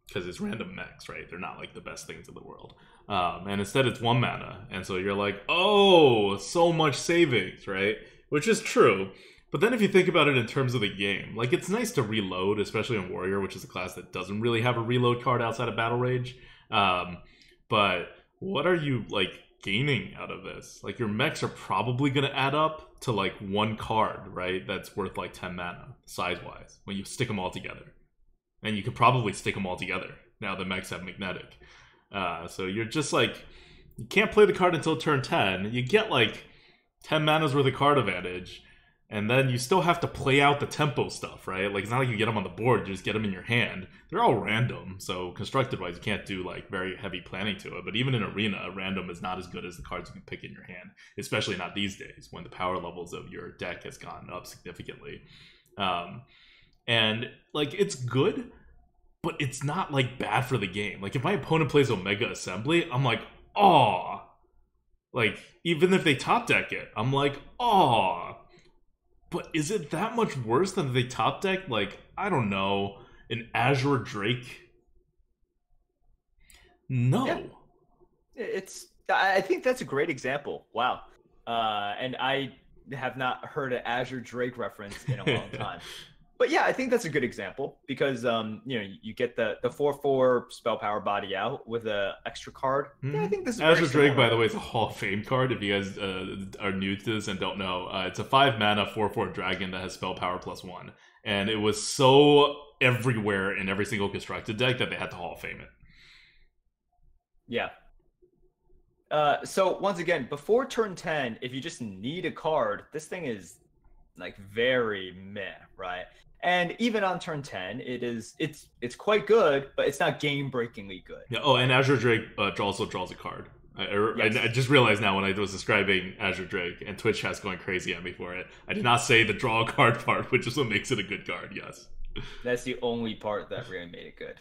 Because it's random mechs, right? They're not like the best things in the world. And instead it's 1 mana. And so you're like, oh, so much savings, right? Which is true. But then if you think about it in terms of the game, like, it's nice to reload, especially in Warrior, which is a class that doesn't really have a reload card outside of Battle Rage. But what are you, like, gaining out of this? Like, your mechs are probably going to add up to, like, 1 card, right? That's worth, like, 10 mana, size-wise, when you stick them all together. And you could probably stick them all together. Now the mechs have magnetic. So you're just, like, you can't play the card until turn 10. You get, like, 10 mana's worth of card advantage. And then you still have to play out the tempo stuff, right? Like, it's not like you get them on the board, you just get them in your hand. They're all random, so constructed-wise, you can't do, like, very heavy planning to it. But even in Arena, random is not as good as the cards you can pick in your hand. Especially not these days, when the power levels of your deck has gone up significantly. And, like, it's good, but it's not, like, bad for the game. Like, if my opponent plays Omega Assembly, I'm like, aw. Like, even if they top deck it, I'm like, aw. But is it that much worse than they top deck, like, I don't know, an Azure Drake? No. Yeah. I think that's a great example. Wow. And I have not heard an Azure Drake reference in a long time. But yeah, I think that's a good example because you get the 4/4 spell power body out with an extra card. Yeah, I think this is Azure Drake, by the way, is a Hall of Fame card. If you guys are new to this and don't know, it's a 5 mana 4/4 dragon that has spell power +1, and it was so everywhere in every single constructed deck that they had to Hall of Fame it. Yeah. So once again, before turn 10, if you just need a card, this thing is like very meh, right? And even on turn 10, it's quite good, but it's not game-breakingly good. Yeah. Oh, and Azure Drake also draws a card. I just realized now when I was describing Azure Drake, and Twitch chat's going crazy at me for it, I did not say the draw a card part, which is what makes it a good card, yes. That's the only part that really made it good.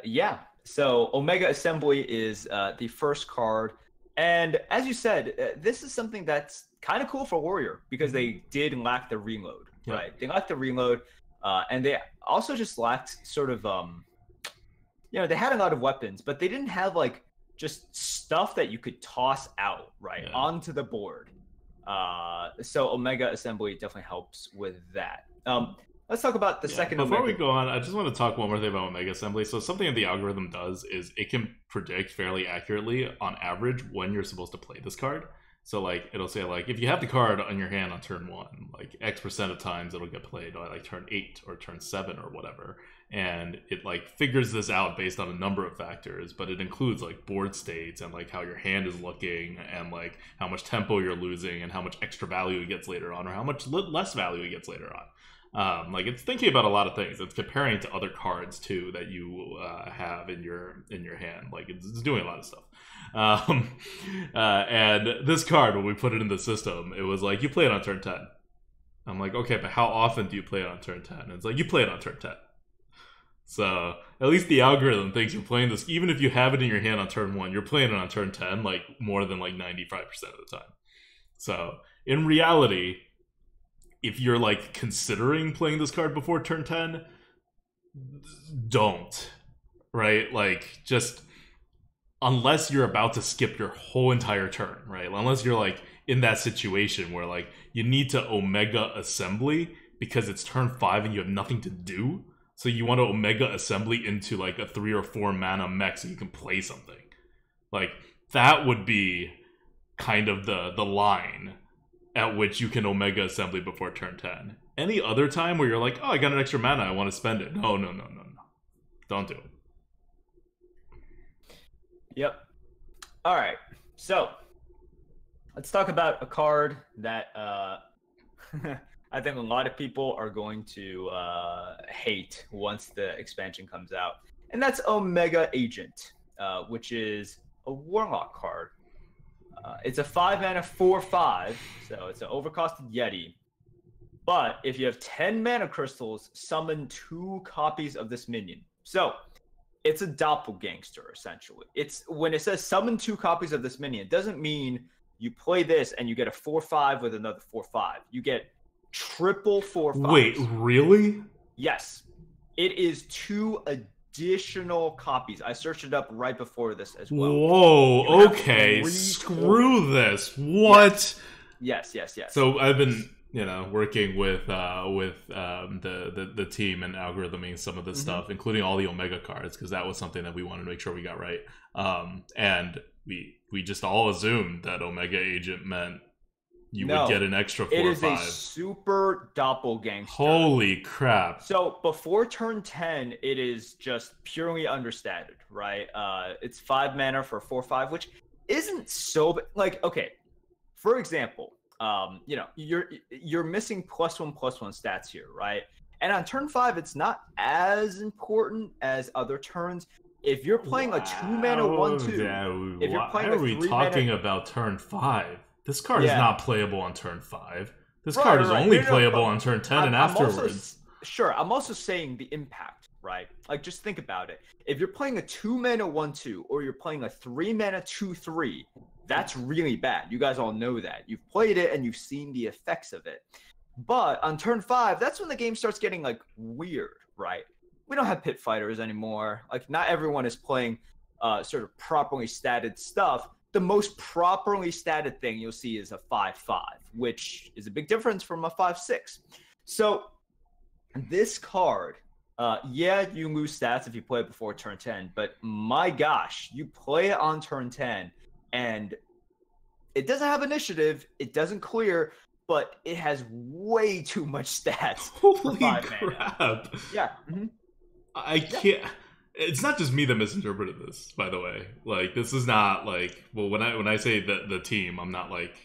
Yeah, so Omega Assembly is the first card. And as you said, this is something that's kind of cool for Warrior because they did lack the reload, right? They lacked the reload, and they also just lacked sort of, they had a lot of weapons, but they didn't have like just stuff that you could toss out, right, onto the board. So Omega Assembly definitely helps with that. Let's talk about the second Before Omega. we go on, I just want to talk one more thing about Omega Assembly. So something that the algorithm does is it can predict fairly accurately, on average, when you're supposed to play this card. So, like, it'll say, like, if you have the card on your hand on turn 1, like, X% of times it'll get played on, like, turn 8 or turn 7 or whatever. And it, like, figures this out based on a number of factors, but it includes, like, board states and, like, how your hand is looking and, like, how much tempo you're losing and how much extra value it gets later on or how much less value it gets later on. Like, it's thinking about a lot of things. It's comparing to other cards too that you have in your hand. Like, it's doing a lot of stuff. And this card, when we put it in the system, it was like, you play it on turn 10. I'm like, okay, but how often do you play it on turn 10? And it's like, you play it on turn 10. So at least the algorithm thinks you're playing this, even if you have it in your hand on turn 1, you're playing it on turn 10 like more than like 95% of the time. So In reality, if you're like considering playing this card before turn 10, don't. Right? Like, just unless you're about to skip your whole entire turn, right? Unless you're like in that situation where like you need to Omega Assembly because it's turn 5 and you have nothing to do. So you want to Omega Assembly into like a 3 or 4 mana mech so you can play something. Like, that would be kind of the line at which you can Omega Assembly before turn 10. Any other time where you're like, oh, I got an extra mana, I want to spend it. No. Don't do it. Yep. All right. So let's talk about a card that I think a lot of people are going to hate once the expansion comes out. And that's Omega Agent, which is a Warlock card. It's a 5-mana 4/5, so it's an overcosted Yeti. But if you have 10 mana crystals, summon 2 copies of this minion. So it's a doppelgangster, essentially. It's when it says summon 2 copies of this minion, it doesn't mean you play this and you get a 4/5 with another 4/5. You get triple 4/5. Wait, really? Yes. It is 2 additional copies. I searched it up right before this as well. Whoa, okay. Screw this. What? Yes. So I've been, working with the team and algorithming some of this stuff, including all the Omega cards, because that was something that we wanted to make sure we got right. And we just all assumed that Omega Agent meant you would get an extra 4 it or is 5. a super doppelganger. Holy crap. So before turn 10, it is just purely understated, right? It's 5 mana for 4/5, which isn't so like, okay. For example, you're missing +1/+1 stats here, right? And on turn 5, it's not as important as other turns. If you're playing a 2-mana 1/2, if you're playing why are we talking about turn 5? This card is not playable on turn 5. This card is only playable on turn 10 and afterwards. I'm also saying the impact, right? Like, just think about it. If you're playing a 2-mana 1/2 or you're playing a 3-mana 2/3, that's really bad. You guys all know that. You've played it and you've seen the effects of it. But on turn 5, that's when the game starts getting like weird, right? We don't have pit fighters anymore. Like, not everyone is playing sort of properly statted stuff. The most properly statted thing you'll see is a 5/5, which is a big difference from a 5/6. So this card, you lose stats if you play it before turn 10, but my gosh, you play it on turn 10 and it doesn't have initiative, it doesn't clear, but it has way too much stats. Holy crap. Mana. Yeah. I can't. It's not just me that misinterpreted this, by the way. Like, this is not like, well, when I say the team, I'm not like,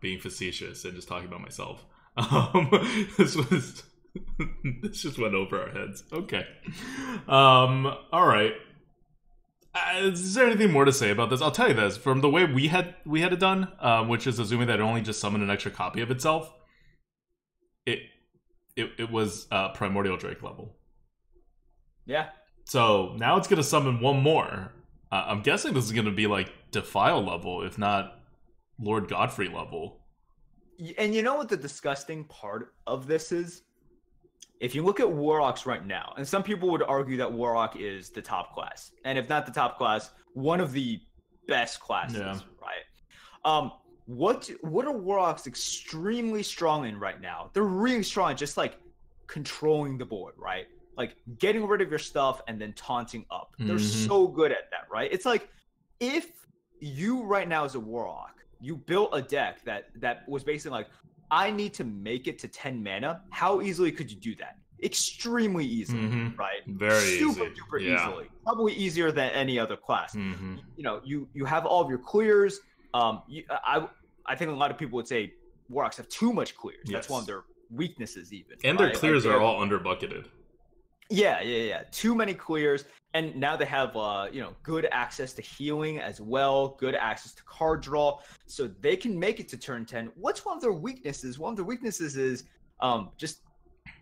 being facetious and just talking about myself. This just went over our heads. Okay. All right. Is there anything more to say about this? I'll tell you this. From the way we had it done, which is assuming that it only just summoned an extra copy of itself, it was Primordial Drake level. Yeah. So now it's going to summon one more. I'm guessing this is going to be like Defile level, if not Lord Godfrey level. And you know what the disgusting part of this is? If you look at Warlocks right now, and some people would argue that Warlock is the top class, and if not the top class, one of the best classes, right? What are Warlocks extremely strong in right now? They're really strong at just like controlling the board, right? Like getting rid of your stuff and then taunting up. They're so good at that, right? It's like if you right now as a Warlock, you built a deck that was basically like, I need to make it to 10 mana. How easily could you do that? Extremely easily, right? Very super duper easily. Probably easier than any other class. You have all of your clears. I think a lot of people would say Warlocks have too much clears. That's one of their weaknesses even. And their clears are all under-bucketed. Yeah. Too many clears, and now they have good access to healing as well, good access to card draw, so they can make it to turn 10. What's one of their weaknesses? One of their weaknesses is just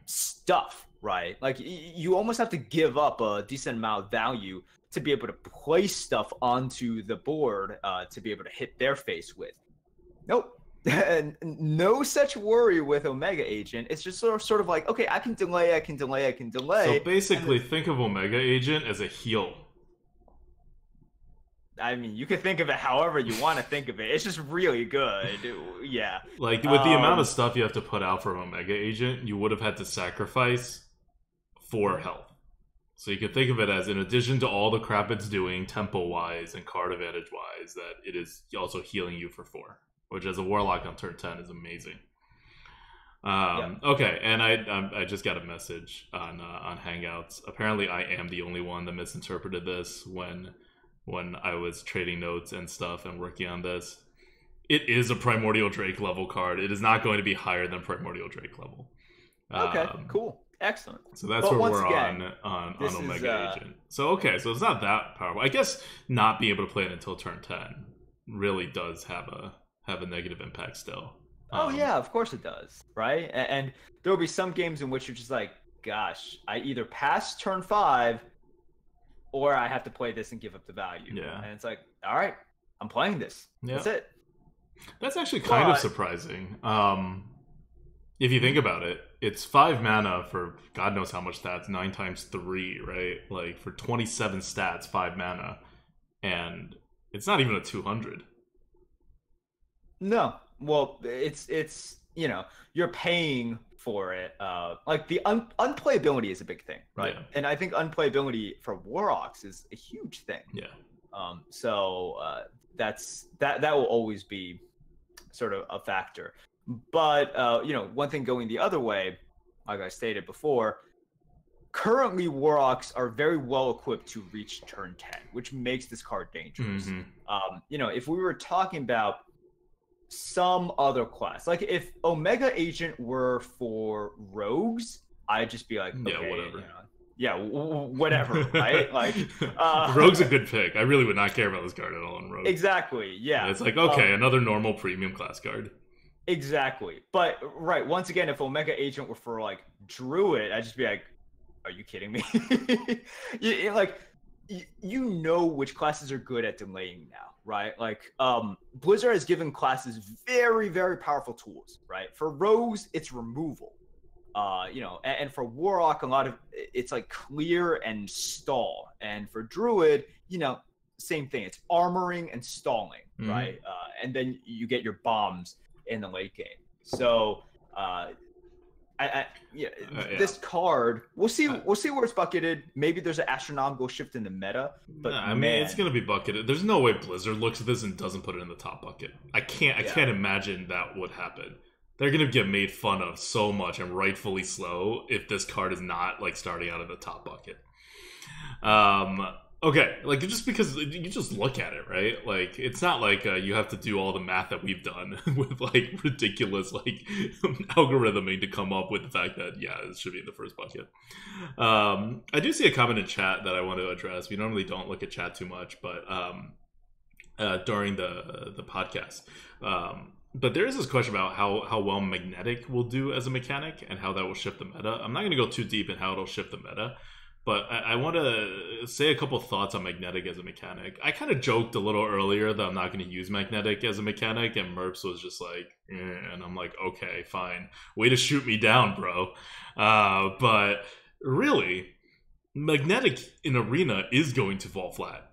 stuff, right? Like you almost have to give up a decent amount of value to be able to place stuff onto the board to be able to hit their face with. Nope. No such worry with Omega Agent. It's just sort of like, okay, I can delay, I can delay, I can delay. So basically, think of Omega Agent as a heal. I mean, you can think of it however you want to think of it. It's just really good. Yeah. Like, with the amount of stuff you have to put out for Omega Agent, you would have had to sacrifice 4 health. So you could think of it as, in addition to all the crap it's doing, tempo-wise and card advantage-wise, that it is also healing you for 4. Which, as a Warlock on turn 10, is amazing. Okay, and I just got a message on Hangouts. Apparently, I am the only one that misinterpreted this when I was trading notes and stuff and working on this. It is a Primordial Drake level card. It is not going to be higher than Primordial Drake level. Okay, cool. Excellent. So that's where we're on Omega Agent. So, okay, so it's not that powerful. I guess not being able to play it until turn 10 really does have a negative impact still. Oh, yeah, of course it does, right? And there will be some games in which you're just like, gosh, I either pass turn 5 or I have to play this and give up the value. Yeah. And it's like, all right, I'm playing this. Yeah. That's it. That's actually kind of surprising. If you think about it, it's 5 mana for God knows how much stats, 9 times 3, right? Like, for 27 stats, 5 mana. And it's not even a 200. No. Well, it's you know, you're paying for it. Like, the unplayability is a big thing, right? Yeah. And I think unplayability for Warlocks is a huge thing. Yeah. So that will always be sort of a factor. But you know, one thing going the other way, like I stated before, currently Warlocks are very well equipped to reach turn 10, which makes this card dangerous. Mm-hmm. You know, if we were talking about some other class, like if Omega Agent were for rogues, I'd just be like, okay, yeah, whatever. You know, whatever, right? Like, Rogue's a good pick. I really would not care about this card at all in Rogue. Exactly, yeah. It's like, okay, another normal premium class card. Exactly. But, right, once again, if Omega Agent were for, like, Druid, I'd just be like, are you kidding me? You know which classes are good at delaying now, right? Like, Blizzard has given classes very, very powerful tools, right? For Rogues, it's removal. You know, and for Warlock, a lot of it's like clear and stall. And for Druid, you know, same thing. It's armoring and stalling, right? And then you get your bombs in the late game. So, this card, we'll see where it's bucketed. Maybe there's an astronomical shift in the meta, but I mean, it's gonna be bucketed. There's no way Blizzard looks at this and doesn't put it in the top bucket. I can't imagine that would happen. They're gonna get made fun of so much, and rightfully so, if this card is not like starting out of the top bucket. Okay, like, just because you just look at it, right? Like, it's not like you have to do all the math that we've done with like ridiculous like algorithming to come up with the fact that it should be in the first bucket. I do see a comment in chat that I want to address. We normally don't look at chat too much, but during the podcast. But there is this question about how well Magnetic will do as a mechanic and how that will shift the meta. I'm not going to go too deep in how it'll shift the meta, but I want to say a couple thoughts on Magnetic as a mechanic. I kind of joked a little earlier that I'm not going to use Magnetic as a mechanic, and Merps was just like, and I'm like, okay, fine. Way to shoot me down, bro. But really, Magnetic in Arena is going to fall flat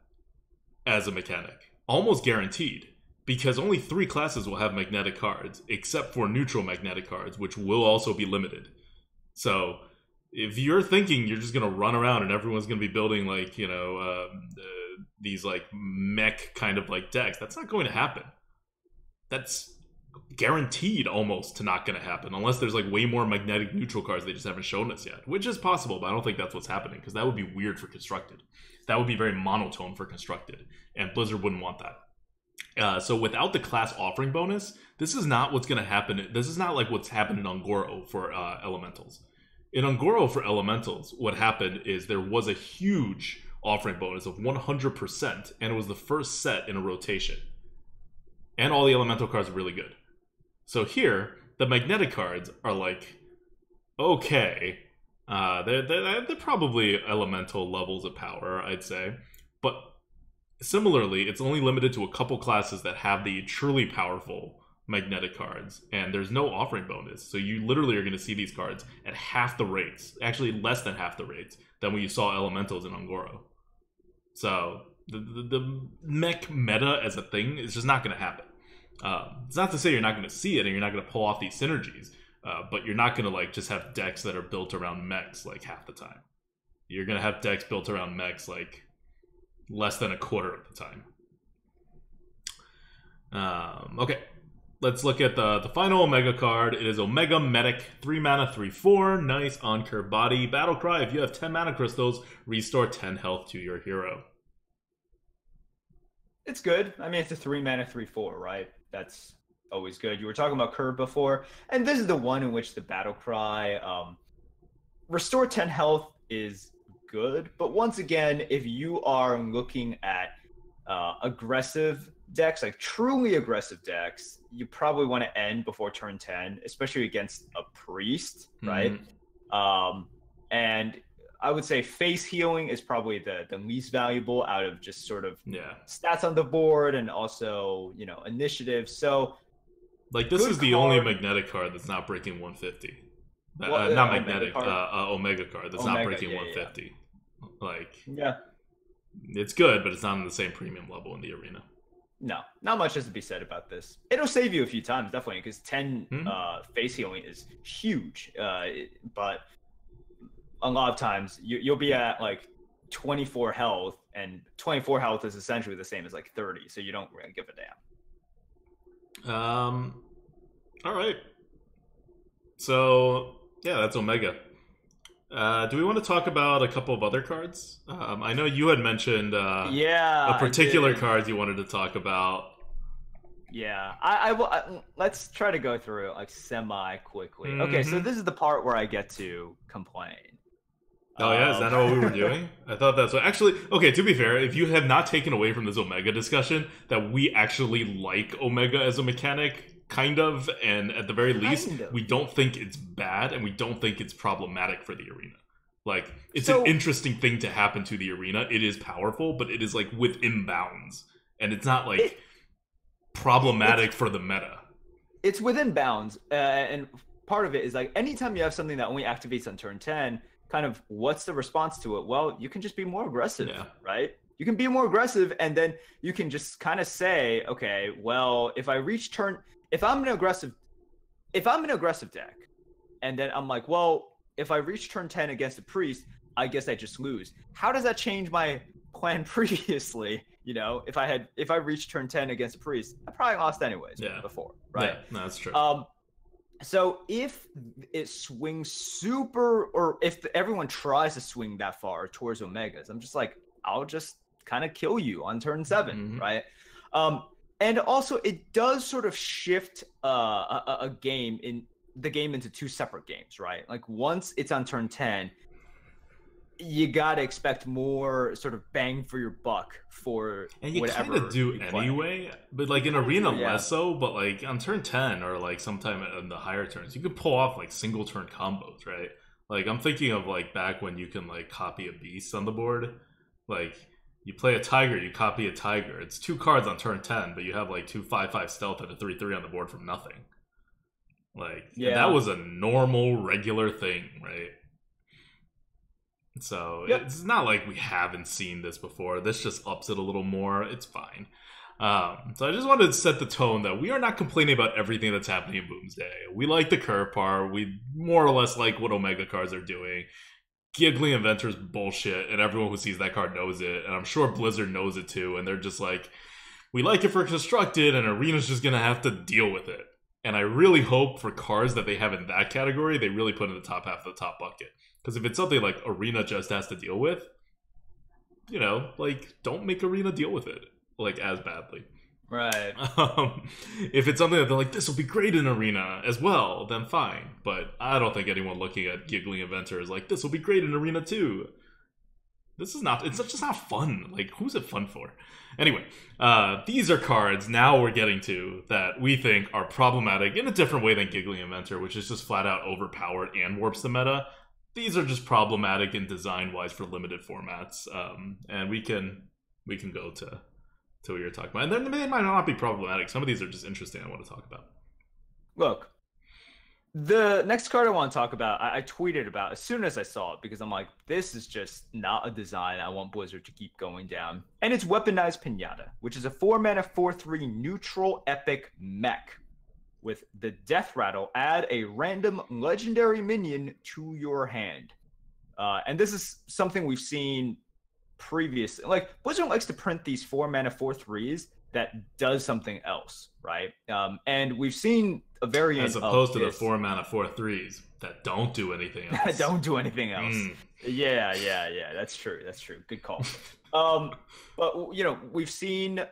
as a mechanic. Almost guaranteed. Because only 3 classes will have magnetic cards, except for neutral magnetic cards, which will also be limited. So, if you're thinking you're just going to run around and everyone's going to be building, like, you know, these, like, mech kind of, like, decks, that's not going to happen. That's guaranteed almost to not going to happen, unless there's, like, way more magnetic neutral cards they just haven't shown us yet, which is possible, but I don't think that's what's happening, because that would be weird for Constructed. That would be very monotone for Constructed, and Blizzard wouldn't want that. So without the class offering bonus, this is not what's going to happen. This is not like what's happened in Ungoro for Elementals. In Ungoro for Elementals, what happened is there was a huge offering bonus of 100%, and it was the first set in a rotation. And all the Elemental cards are really good. So here, the Magnetic cards are like, okay, they're probably Elemental levels of power, I'd say. But similarly, it's only limited to a couple classes that have the truly powerful magnetic cards, and there's no offering bonus. So you literally are going to see these cards at half the rates, actually less than half the rates, than when you saw elementals in Ungoro. So the mech meta as a thing is just not going to happen. It's not to say you're not going to see it and you're not going to pull off these synergies, but you're not going to like just have decks that are built around mechs like half the time. You're going to have decks built around mechs like less than a quarter of the time. Okay, let's look at the final Omega card. It is Omega Medic, 3 mana, 3/4, nice on-curve body. Battle Cry, if you have 10 mana crystals, restore 10 health to your hero. It's good. I mean, it's a 3 mana, 3/4, right? That's always good. You were talking about curve before, and this is the one in which the Battle Cry, restore 10 health is good. But once again, if you are looking at aggressive decks, like truly aggressive decks, you probably want to end before turn 10, especially against a priest, right? And I would say face healing is probably the least valuable out of just sort of stats on the board and also, you know, initiative. So like this is the only magnetic card that's not breaking 150. Not magnetic, Omega card that's not breaking 150. Like, it's good, but it's not on the same premium level in the arena. No, not much has to be said about this. It'll save you a few times, definitely, because 10 face healing is huge. But a lot of times you'll be at like 24 health, and 24 health is essentially the same as like 30, so you don't really give a damn. All right. So yeah, that's Omega. Do we want to talk about a couple of other cards? I know you had mentioned a particular card you wanted to talk about. Yeah, I will. Let's try to go through it like semi quickly. Okay, so this is the part where I get to complain. Oh yeah, is that what we were doing? I thought that's what. Actually, okay. To be fair, if you have not taken away from this Omega discussion that we actually like Omega as a mechanic, kind of, and at the very least, we don't think it's bad, and we don't think it's problematic for the arena. Like, it's an interesting thing to happen to the arena. It is powerful, but it is like within bounds, and it's not like problematic for the meta. It's within bounds, and part of it is like anytime you have something that only activates on turn 10. Kind of what's the response to it? Well, you can just be more aggressive, right? You can be more aggressive, and then you can just kind of say, okay, well, if I'm an aggressive deck, and then I'm like, well, if I reach turn 10 against a priest, I guess I just lose. How does that change my plan previously? You know, if I reached turn 10 against a priest, I probably lost anyways before, right? Yeah, no, that's true. So if it swings super, or if everyone tries to swing that far towards Omegas, I'm just like, I'll just kind of kill you on turn 7, right? And also it does sort of shift the game into two separate games, right? Like once it's on turn 10, you gotta expect more sort of bang for your buck for and you kind of do anyway, but like in arena less so. But like on turn 10 or like sometime in the higher turns, you can pull off like single turn combos, right? Like I'm thinking of like back when you can like copy a beast on the board. Like you play a tiger, you copy a tiger. It's 2 cards on turn 10, but you have like 2 5/5 stealth and a 3/3 on the board from nothing. Like that was a normal regular thing, right? So it's not like we haven't seen this before. This just ups it a little more. It's fine. So I just wanted to set the tone that we are not complaining about everything that's happening in Boomsday. We like the curve part. We more or less like what Omega cards are doing. Giggling Inventor's bullshit, and everyone who sees that card knows it. And I'm sure Blizzard knows it too. And they're just like, we like it for Constructed, and Arena's just going to have to deal with it. And I really hope for cards that they have in that category, they really put in the top half of the top bucket. Because if it's something like Arena just has to deal with, you know, like, don't make Arena deal with it, like, as badly. Right. If it's something that they're like, this will be great in Arena as well, then fine. But I don't think anyone looking at Giggling Inventor is like, this will be great in Arena too. It's just not fun. Like, who's it fun for? Anyway, these are cards now we're getting to that we think are problematic in a different way than Giggling Inventor, which is just flat out overpowered and warps the meta. These are just problematic in design-wise for limited formats, and we can go to what you're talking about. And then they might not be problematic. Some of these are just interesting I want to talk about. Look, the next card I want to talk about, I tweeted about as soon as I saw it because I'm like, this is just not a design I want Blizzard to keep going down. And it's Weaponized Pinata, which is a 4-mana 4/3 neutral epic mech. With the Death Rattle, add a random legendary minion to your hand. And this is something we've seen previously. Like, Blizzard likes to print these 4-mana 4/3s that does something else, right? And we've seen a variant as opposed of to the 4-mana 4/3s that don't do anything else. don't do anything else. Yeah. That's true. Good call. But you know, we've seen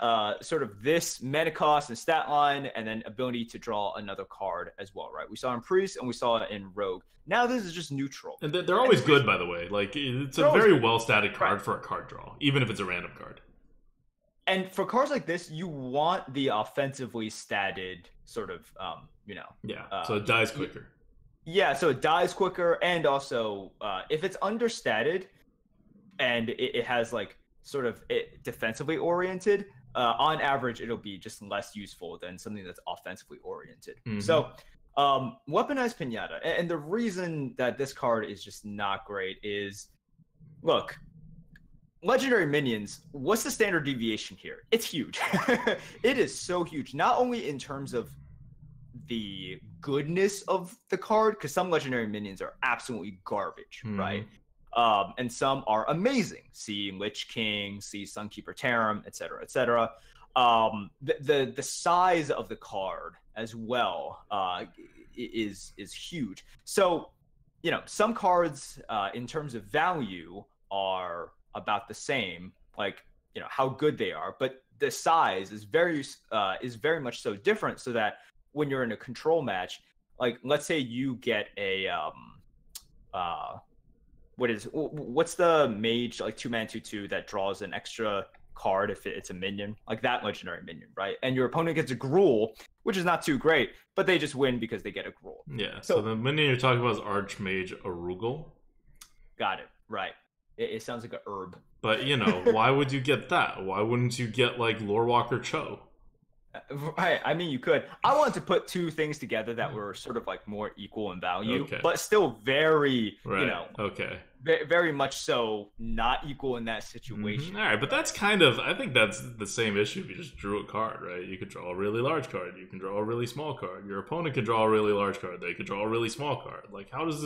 sort of this mana cost and stat line, and then ability to draw another card as well, right? We saw it in Priest and we saw it in Rogue. Now this is just neutral. And they're always good, by the way. Like, it's a very well-statted card for a card draw, even if it's a random card. And for cards like this, you want the offensively statted sort of, so it dies quicker. Yeah, so it dies quicker, and also if it's understated and it has like sort of defensively oriented, on average it'll be just less useful than something that's offensively oriented. So Weaponized Pinata, and the reason that this card is just not great is, look, legendary minions, what's the standard deviation here? It's huge. It is so huge, not only in terms of the goodness of the card, because some legendary minions are absolutely garbage, right? And some are amazing. See Lich King, see Sunkeeper Tarim, etc., etc. The size of the card as well is huge. So, you know, some cards in terms of value are about the same, like, you know, how good they are, but the size is very much so different, so that when you're in a control match, like, let's say you get a what's the mage, like 2-mana 2/2 that draws an extra card if it's a minion, like that legendary minion, right? And your opponent gets a Gruul, which is not too great, but they just win because they get a Gruul. Yeah, so the minion you're talking about is Archmage Arugul. Got it, right. It sounds like a herb. But, you know, why would you get that? Why wouldn't you get, like, Lorewalker Cho? Right, I mean, you could. I wanted to put two things together that were sort of like more equal in value, but still very, very much so not equal in that situation. All right, but that's kind of, I think that's the same issue if you just drew a card, right? You could draw a really large card, you can draw a really small card. Your opponent could draw a really large card, they could draw a really small card. Like, how's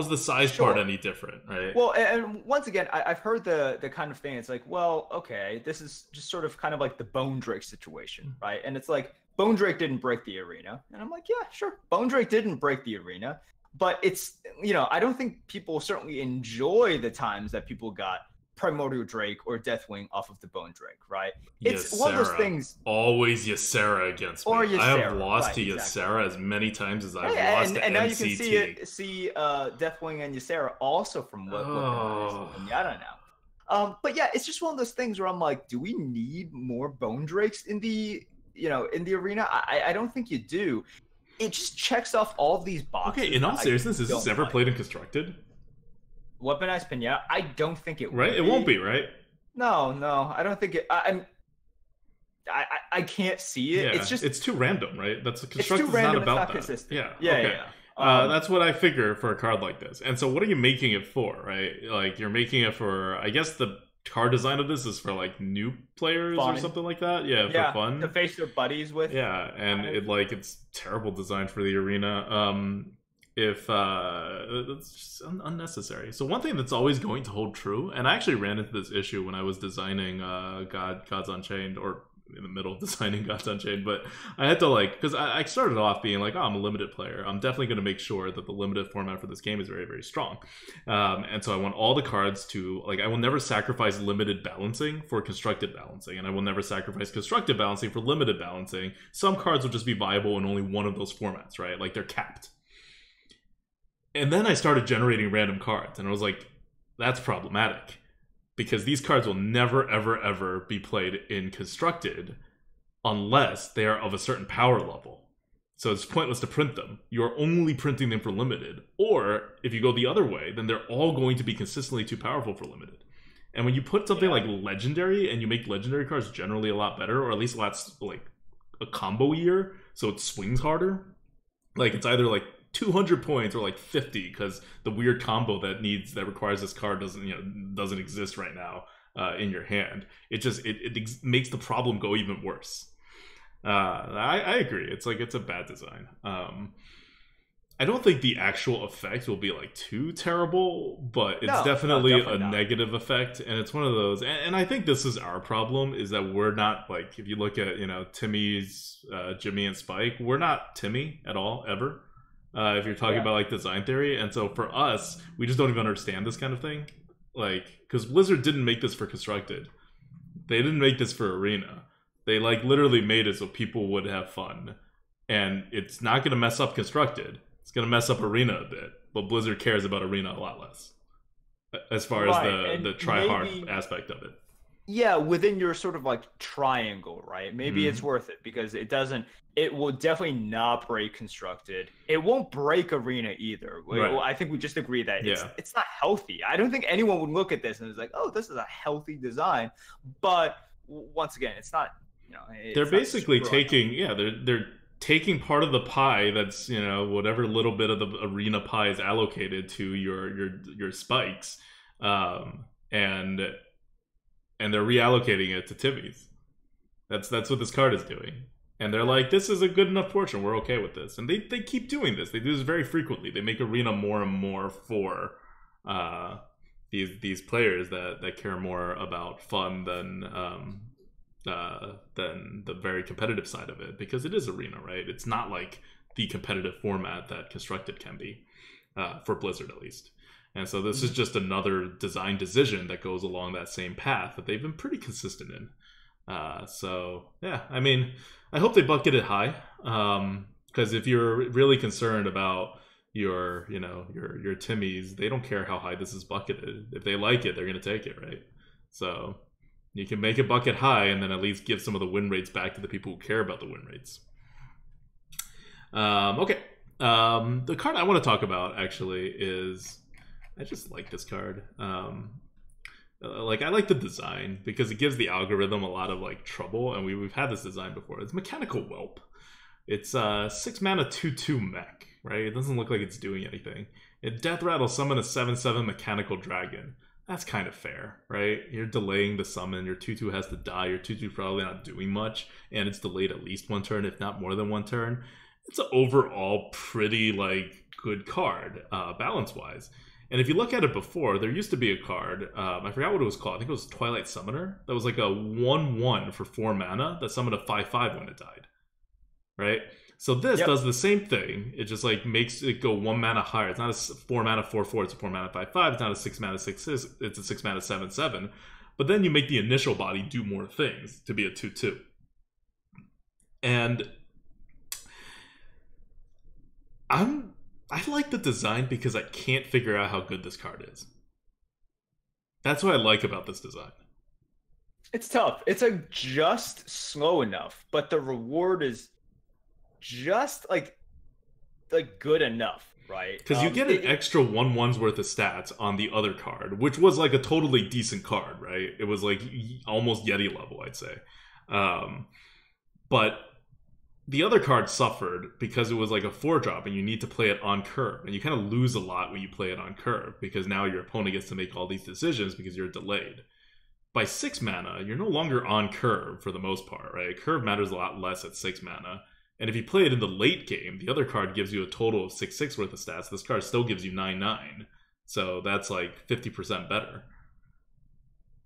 the size part any different, right? Well, and once again, I've heard the kind of thing. It's like, well, okay, this is just sort of kind of like the Bone Drake situation, right? And it's like, Bone Drake didn't break the arena. And I'm like, yeah, sure. Bone Drake didn't break the arena. But it's, you know, I don't think people certainly enjoy the times that people got Primordial Drake or Deathwing off of the Bone Drake, right? It's one of those things. Always Ysera against me. I have lost to Ysera as many times as I've lost to and NCT. now you can see Deathwing and Ysera also from Pinata now. But yeah, it's just one of those things where I'm like, do we need more Bone Drakes in the arena? I don't think you do. It just checks off all of these boxes. Okay, in all seriousness, is this ever played in Constructed? Weaponized Pinata? I don't think it will. Right? It won't be, right? No, I don't think it. I can't see it. Yeah, it's too random, right? That's Constructed. It's too random. It's not consistent. Yeah. That's what I figure for a card like this. And so, what are you making it for, right? Like, you're making it for, I guess the card design of this is for like new players or something like that. Yeah, for fun to face their buddies with. Yeah, and it's terrible design for the arena. If it's just unnecessary. So one thing that's always going to hold true, and I actually ran into this issue when I was designing Gods Unchained, or in the middle of designing Gods Unchained, but I had to, like, because I started off being like, oh, I'm a limited player, I'm definitely going to make sure that the limited format for this game is very, very strong, and so I want all the cards to, like, I will never sacrifice limited balancing for constructed balancing, and I will never sacrifice constructed balancing for limited balancing. Some cards will just be viable in only one of those formats, right? Like, they're capped. And then I started generating random cards, and I was like, that's problematic. Because these cards will never, ever, ever be played in Constructed unless they are of a certain power level. So it's pointless to print them. You're only printing them for Limited. Or, if you go the other way, then they're all going to be consistently too powerful for Limited. And when you put something like Legendary, and you make Legendary cards generally a lot better, or at least a combo-ier, so it swings harder, Like it's either like 200 points or like 50 because the weird combo that requires this card doesn't exist right now in your hand. It makes the problem go even worse. I agree. It's like it's a bad design. I don't think the actual effect will be like too terrible, but it's definitely a negative effect, and it's one of those. And I think this is our problem: is that we're not like, if you look at Timmy's, Jimmy and Spike, we're not Timmy at all ever. If you're talking about like design theory, and so for us, we just don't even understand this kind of thing, like because Blizzard didn't make this for Constructed, they didn't make this for Arena. They like literally made it so people would have fun, and it's not going to mess up Constructed. It's going to mess up Arena a bit, but Blizzard cares about Arena a lot less as far as the try-hard aspect of it. Yeah, within your sort of like triangle, right? Maybe it's worth it because it will definitely not break Constructed. It won't break Arena either. Right. Well, I think we just agree that it's not healthy. I don't think anyone would look at this and is like, oh, this is a healthy design. But once again, it's not, they're basically taking, they're taking part of the pie that's whatever little bit of the Arena pie is allocated to your spikes, and they're reallocating it to Timmy's. That's what this card is doing, and they're like, this is a good enough portion, we're okay with this, and they keep doing this. They do this very frequently. They make Arena more and more for these players that care more about fun than the very competitive side of it, because it is Arena, right? It's not like the competitive format that Constructed can be, for Blizzard at least. And so this is just another design decision that goes along that same path that they've been pretty consistent in. So yeah, I mean, I hope they bucket it high, because if you're really concerned about your Timmys, they don't care how high this is bucketed. If they like it, they're going to take it, right? So you can make it bucket high and then at least give some of the win rates back to the people who care about the win rates. Okay. The card I want to talk about actually is, I just like this card. Like I like the design because it gives the algorithm a lot of like trouble, and we've had this design before. It's Mechanical Whelp. It's 6 mana 2/2 mech, right? It doesn't look like it's doing anything. It Death Rattle summon a 7/7 Mechanical Dragon. That's kind of fair, right? You're delaying the summon, your 2/2 has to die, your 2/2 probably not doing much, and it's delayed at least one turn, if not more than one turn. It's an overall pretty like good card, balance-wise. And if you look at it before, there used to be a card, I forgot what it was called, I think it was Twilight Summoner, that was like a 1/1 for 4 mana that summoned a 5/5 when it died, right? So this does the same thing. It just like makes it go 1 mana higher. It's not a 4 mana 4/4, it's a 4 mana 5/5. It's not a 6 mana 6/6, it's a 6 mana 7/7. But then you make the initial body do more things to be a 2/2. And I like the design because I can't figure out how good this card is. That's what I like about this design. It's tough. It's like just slow enough, but the reward is just like good enough, right? Because you get an extra 1/1's worth of stats on the other card, which was like a totally decent card, right? It was like almost Yeti level, I'd say. But the other card suffered because it was like a 4-drop and you need to play it on curve. And you kind of lose a lot when you play it on curve because now your opponent gets to make all these decisions because you're delayed. By 6 mana, you're no longer on curve for the most part, right? Curve matters a lot less at 6 mana. And if you play it in the late game, the other card gives you a total of 6/6 worth of stats. This card still gives you 9/9. So that's like 50% better.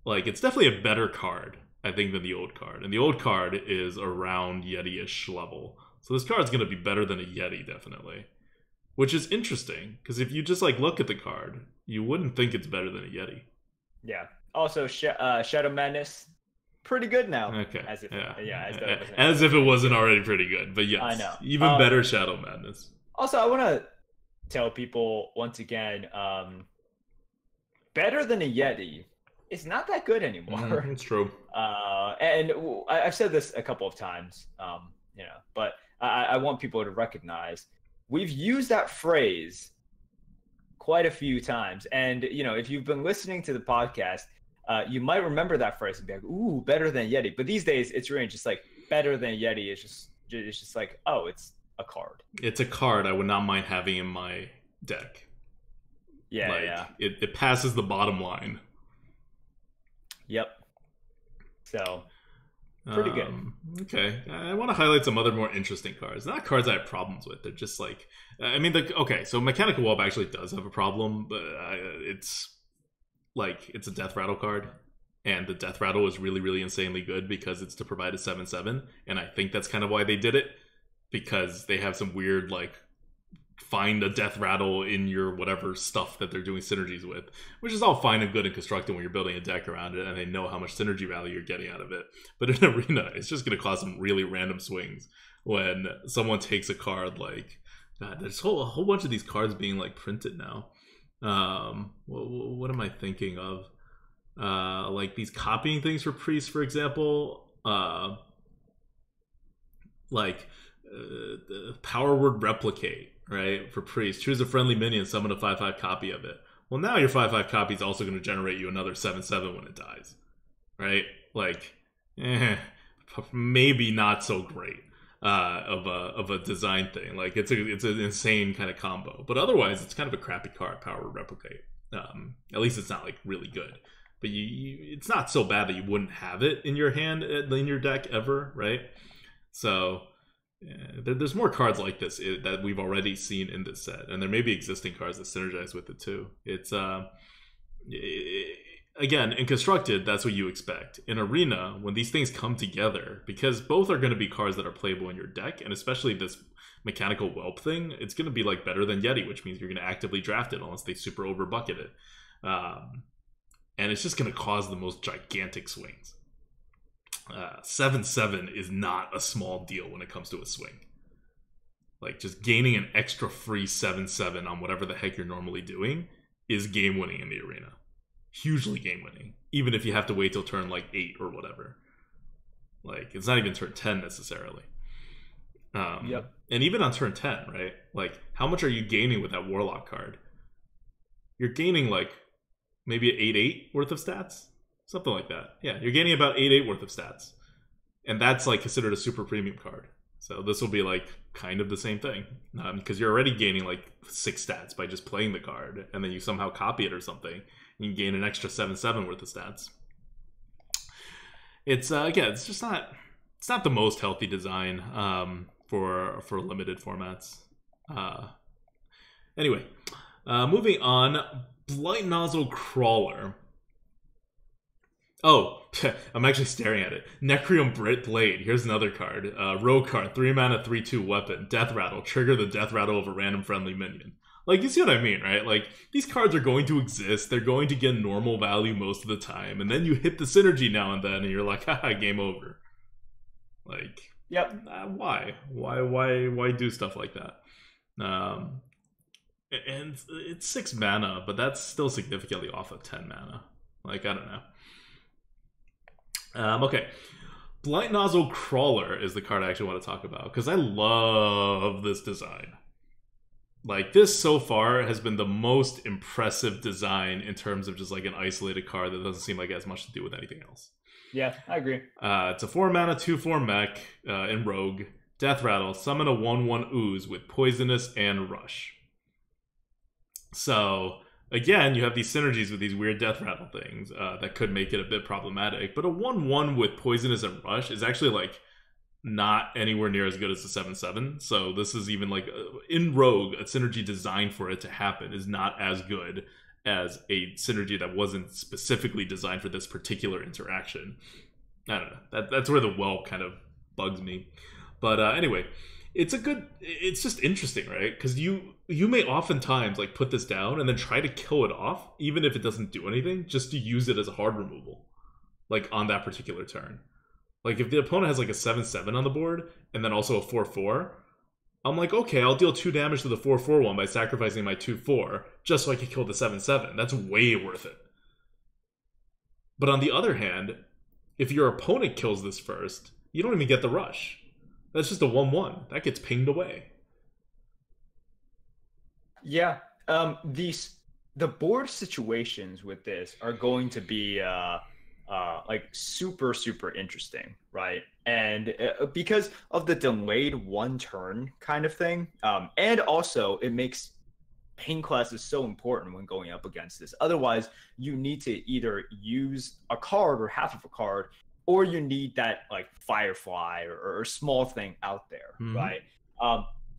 Like, it's definitely a better card, I think, than the old card. And the old card is around Yeti-ish level. So this card's going to be better than a Yeti, definitely. Which is interesting, because if you just like look at the card, you wouldn't think it's better than a Yeti. Yeah. Also, Shadow Madness, pretty good now. Okay. As if, as if it wasn't already pretty good. But yes, I know. Even better Shadow Madness. Also, I want to tell people, once again, better than a Yeti is not that good anymore. It's true. And I've said this a couple of times, but I want people to recognize we've used that phrase quite a few times. And, if you've been listening to the podcast, you might remember that phrase and be like, ooh, better than Yeti. But these days, it's really just like better than Yeti. It's just like, oh, it's a card. It's a card I would not mind having in my deck. Yeah, like, yeah. It passes the bottom line. Yep. So, pretty good. Okay, I want to highlight some other more interesting cards. Not cards I have problems with. They're just like, I mean, okay, so Mechanical Whelp actually does have a problem, but it's a Death Rattle card. And the Death Rattle is really, really insanely good because it's to provide a 7/7. And I think that's kind of why they did it. Because they have some weird, like, find a Death Rattle in your whatever stuff that they're doing synergies with. Which is all fine and good and constructed when you're building a deck around it and they know how much synergy value you're getting out of it. But in Arena, it's just going to cause some really random swings when someone takes a card like... God, there's a whole bunch of these cards being, like, printed now. What am I thinking of? Like these copying things for priests, for example, power word replicate, right? For priests, choose a friendly minion, summon a 5/5 copy of it. Well, now your 5/5 copy is also going to generate you another 7/7 when it dies, right? Like, maybe not so great of a design thing. Like it's an insane kind of combo, but otherwise it's kind of a crappy card. Power word replicate. At least it's not like really good. But it's not so bad that you wouldn't have it in your hand, in your deck ever, right? So there's more cards like this that we've already seen in this set, and there may be existing cards that synergize with it too. It's again, in Constructed, that's what you expect. In Arena, when these things come together, because both are going to be cards that are playable in your deck, and especially this Mechanical Whelp thing, it's going to be like better than Yeti, which means you're going to actively draft it unless they super over bucket it. And it's just going to cause the most gigantic swings. 7/7 is not a small deal when it comes to a swing. Like, just gaining an extra free 7/7 on whatever the heck you're normally doing is game-winning in the Arena. Hugely game-winning. Even if you have to wait till turn, like, 8 or whatever. Like, it's not even turn 10 necessarily. Yep. And even on turn 10, right? Like, how much are you gaining with that Warlock card? You're gaining, like, maybe 8/8 worth of stats? Something like that. Yeah, you're gaining about 8/8 worth of stats. And that's, like, considered a super premium card. So this will be, like, kind of the same thing. Because you're already gaining, like, 6 stats by just playing the card. And then you somehow copy it or something. And you can gain an extra 7/7 worth of stats. It's, again, it's just not... It's not the most healthy design for limited formats. Anyway, moving on... Blight Nozzle Crawler. Oh, I'm actually staring at it. Necrium Blade. Here's another card. Rogue card. 3 mana, 3/2 weapon. Death Rattle. Trigger the Death Rattle of a random friendly minion. Like, you see what I mean, right? Like, these cards are going to exist. They're going to get normal value most of the time. And then you hit the synergy now and then, and you're like, haha, game over. Like, yep. Why? Why do stuff like that? And it's 6 mana, but that's still significantly off of 10 mana. Like, I don't know. Okay. Blight Nozzle Crawler is the card I actually want to talk about, because I love this design. Like, this so far has been the most impressive design in terms of just, like, an isolated card that doesn't seem like it has much to do with anything else. Yeah, I agree. It's a 4 mana, 2/4 mech in Rogue. Death Rattle. Summon a 1/1 ooze with Poisonous and Rush. So, again, you have these synergies with these weird Death Rattle things that could make it a bit problematic. But a 1/1 with Poisonous and Rush is actually, like, not anywhere near as good as the 7/7. So this is even, like, in Rogue, a synergy designed for it to happen is not as good as a synergy that wasn't specifically designed for this particular interaction. I don't know. That's where the whelp kind of bugs me. But anyway... It's just interesting, right? Because you may oftentimes, like, put this down and then try to kill it off, even if it doesn't do anything, just to use it as a hard removal, like, on that particular turn. Like, if the opponent has, like, a 7/7 on the board, and then also a 4/4, I'm like, okay, I'll deal 2 damage to the 4/4 one by sacrificing my 2/4, just so I can kill the 7/7. That's way worth it. But on the other hand, if your opponent kills this first, you don't even get the rush. That's just a 1/1. That gets pinged away. Yeah. The board situations with this are going to be like super interesting, right? And because of the delayed one turn kind of thing, and also it makes pain class is so important when going up against this. Otherwise, you need to either use a card or half of a card, or you need that like Firefly or small thing out there, right?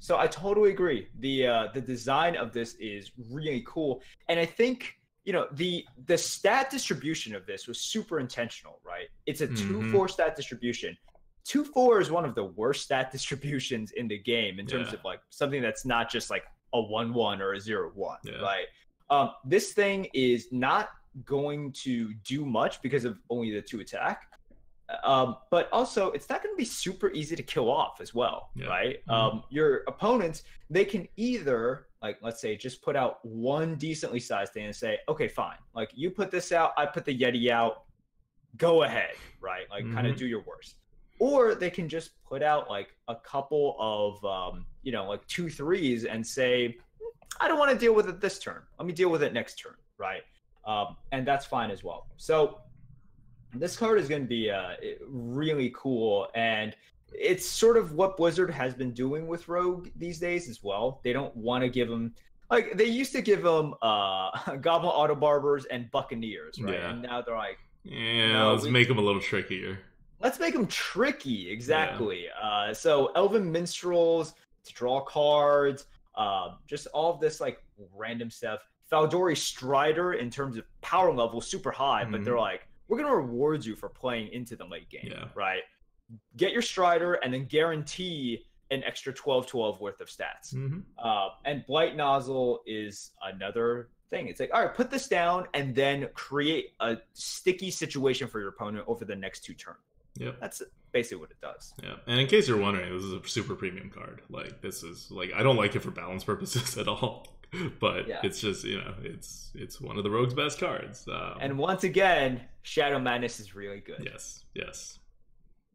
So I totally agree. The design of this is really cool, and I think the stat distribution of this was super intentional, right? It's a 2/4 stat distribution. 2/4 is one of the worst stat distributions in the game in terms of like something that's not just like a 1/1 or a 0/1, right? This thing is not going to do much because of only the 2 attack. But also, it's not going to be super easy to kill off as well, right? Your opponents, they can either, like, let's say, just put out one decently sized thing and say, okay, fine. Like, you put this out, I put the Yeti out, go ahead, right? Like, kind of do your worst. Or they can just put out, like, a couple of, like 2/3s and say, I don't want to deal with it this turn. Let me deal with it next turn, right? And that's fine as well. So this card is going to be really cool, and it's sort of what Blizzard has been doing with Rogue these days as well. They don't want to give them, like, they used to give them Goblin Auto Barbers and Buccaneers, right? And now they're like, let's make them a little trickier. Let's make them tricky, exactly. So Elven Minstrels to draw cards, just all of this like random stuff. Faldori Strider in terms of power level, super high, but they're like, we're going to reward you for playing into the late game, right? Get your Strider and then guarantee an extra 12/12 worth of stats. And Blight Nozzle is another thing. It's like, all right, put this down and then create a sticky situation for your opponent over the next 2 turns. That's basically what it does. And in case you're wondering, this is a super premium card. Like, this is, like, I don't like it for balance purposes at all. But it's just, it's one of the Rogue's best cards. And once again, Shadow Madness is really good. Yes.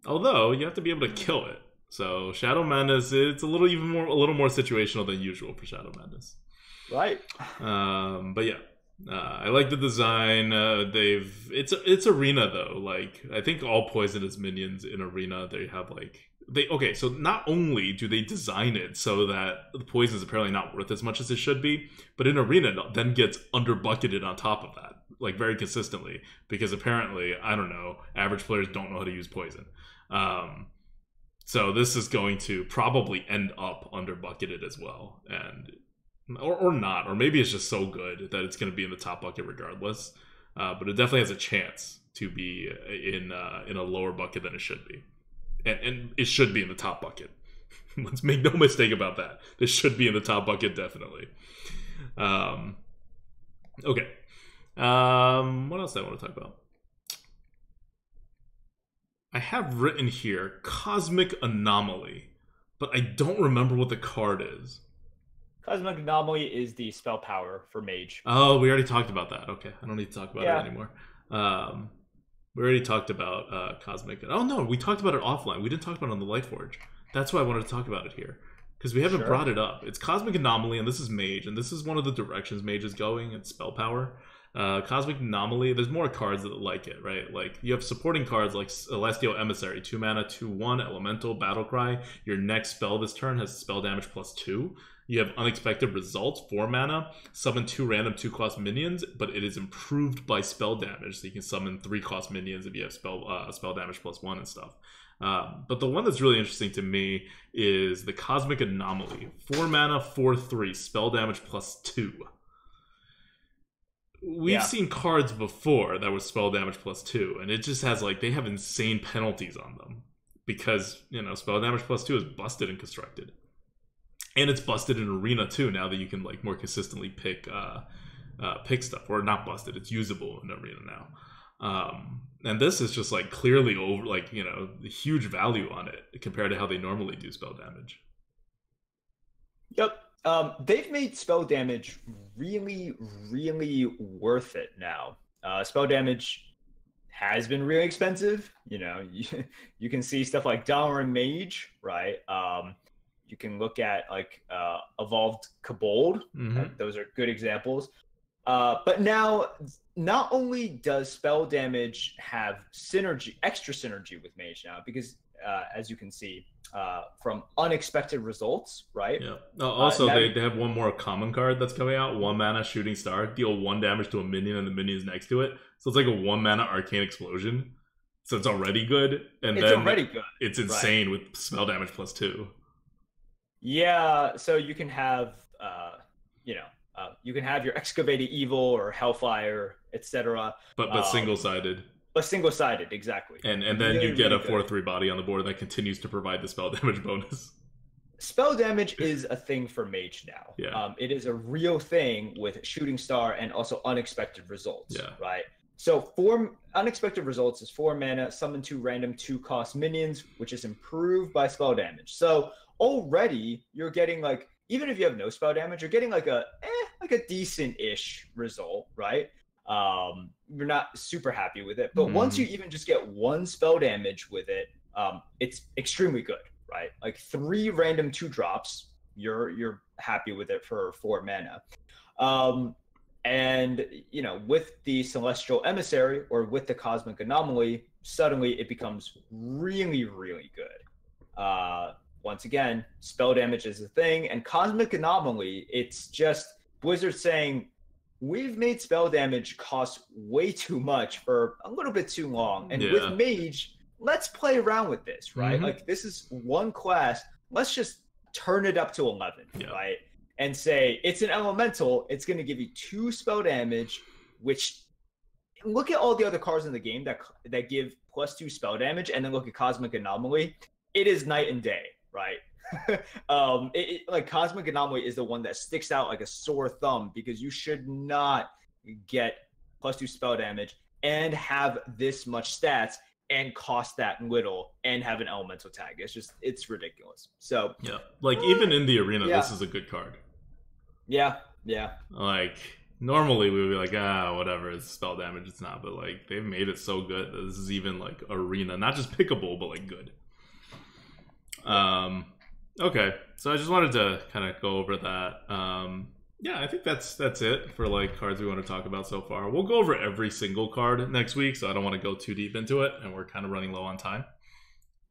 Although you have to be able to kill it. So Shadow Madness, it's a little more situational than usual for Shadow Madness. Right. But yeah, I like the design. It's arena though. Like, I think all poisonous minions in arena, they have like. So not only do they design it so that the poison is apparently not worth as much as it should be, but in arena it then gets under-bucketed on top of that, like very consistently, because apparently, I don't know, average players don't know how to use poison. So this is going to probably end up under-bucketed as well, and or not, or maybe it's just so good that it's going to be in the top bucket regardless. But it definitely has a chance to be in a lower bucket than it should be. And it should be in the top bucket. Let's make no mistake about that. This should be in the top bucket, definitely. Okay. What else do I want to talk about? I have written here Cosmic Anomaly, but I don't remember what the card is. Cosmic Anomaly is the spell power for Mage. Oh, we already talked about that. Okay, I don't need to talk about it anymore. We already talked about Cosmic. Oh no, we talked about it offline. We didn't talk about it on the Lightforge. That's why I wanted to talk about it here, because we haven't brought it up. It's Cosmic Anomaly, and this is Mage, and this is one of the directions Mage is going. It's spell power. Cosmic Anomaly, there's more cards that like it, right? Like, you have supporting cards like Celestial Emissary, 2 mana, 2/1, Elemental, Battlecry. Your next spell this turn has spell damage +2. You have Unexpected Results, 4 mana, summon 2 random 2-cost minions, but it is improved by spell damage, so you can summon 3-cost minions if you have spell damage +1 and stuff. But the one that's really interesting to me is the Cosmic Anomaly, 4 mana, 4/3, spell damage +2. We've seen cards before that was spell damage +2, and it just has, like, they have insane penalties on them, because, spell damage +2 is busted and constructed. And it's busted in arena too, now that you can, like, more consistently pick stuff. Or not busted, it's usable in arena now. And this is just, like, clearly over, like, the huge value on it compared to how they normally do spell damage. Yep. They've made spell damage really, really worth it now. Spell damage has been really expensive. You can see stuff like Dollar and Mage, right? You can look at, like, Evolved Kobold. Those are good examples. But now, not only does spell damage have extra synergy with Mage now, because as you can see from unexpected results, right? Yeah. Also, Now they have one more common card that's coming out. 1 mana Shooting Star. Deal 1 damage to a minion and the minions next to it. So it's like a 1 mana Arcane Explosion. So it's already good. And it's then already good. It's insane with spell damage +2. Yeah, so you can have, you can have your Excavated Evil or Hellfire, etc. But single-sided. But single-sided, exactly. And then really, you get a 4/3 body on the board that continues to provide the spell damage bonus. Spell damage is a thing for Mage now. Yeah. It is a real thing with Shooting Star and also Unexpected Results. Yeah. Right? So 4 Unexpected Results is 4 mana, summon 2 random 2-cost minions, which is improved by spell damage. So already you're getting like, even if you have no spell damage, you're getting like a decent-ish result, right? You're not super happy with it, but once you even just get 1 spell damage with it, it's extremely good, right? Like 3 random 2-drops, you're happy with it for 4 mana. And with the Celestial Emissary or with the Cosmic Anomaly, suddenly it becomes really, really good. Once again, spell damage is a thing, and Cosmic Anomaly, it's just Blizzard saying, we've made spell damage cost way too much for a little bit too long. And with Mage, let's play around with this, right? Like, this is one class. Let's just turn it up to 11, right? And say, it's an elemental. It's going to give you 2 spell damage, which, look at all the other cards in the game that give +2 spell damage, and then look at Cosmic Anomaly. It is night and day, right? Like Cosmic Anomaly is the one that sticks out like a sore thumb, because you should not get +2 spell damage and have this much stats and cost that little and have an elemental tag. It's ridiculous. So yeah, like even in the arena, this is a good card. Yeah. Like normally we would be like, whatever, it's spell damage, it's not, but like they've made it so good that this is even like arena, not just pickable, but like good. Okay, so I just wanted to kind of go over that. Yeah, I think that's it for like cards we want to talk about so far. We'll go over every single card next week, so I don't want to go too deep into it, and we're kind of running low on time.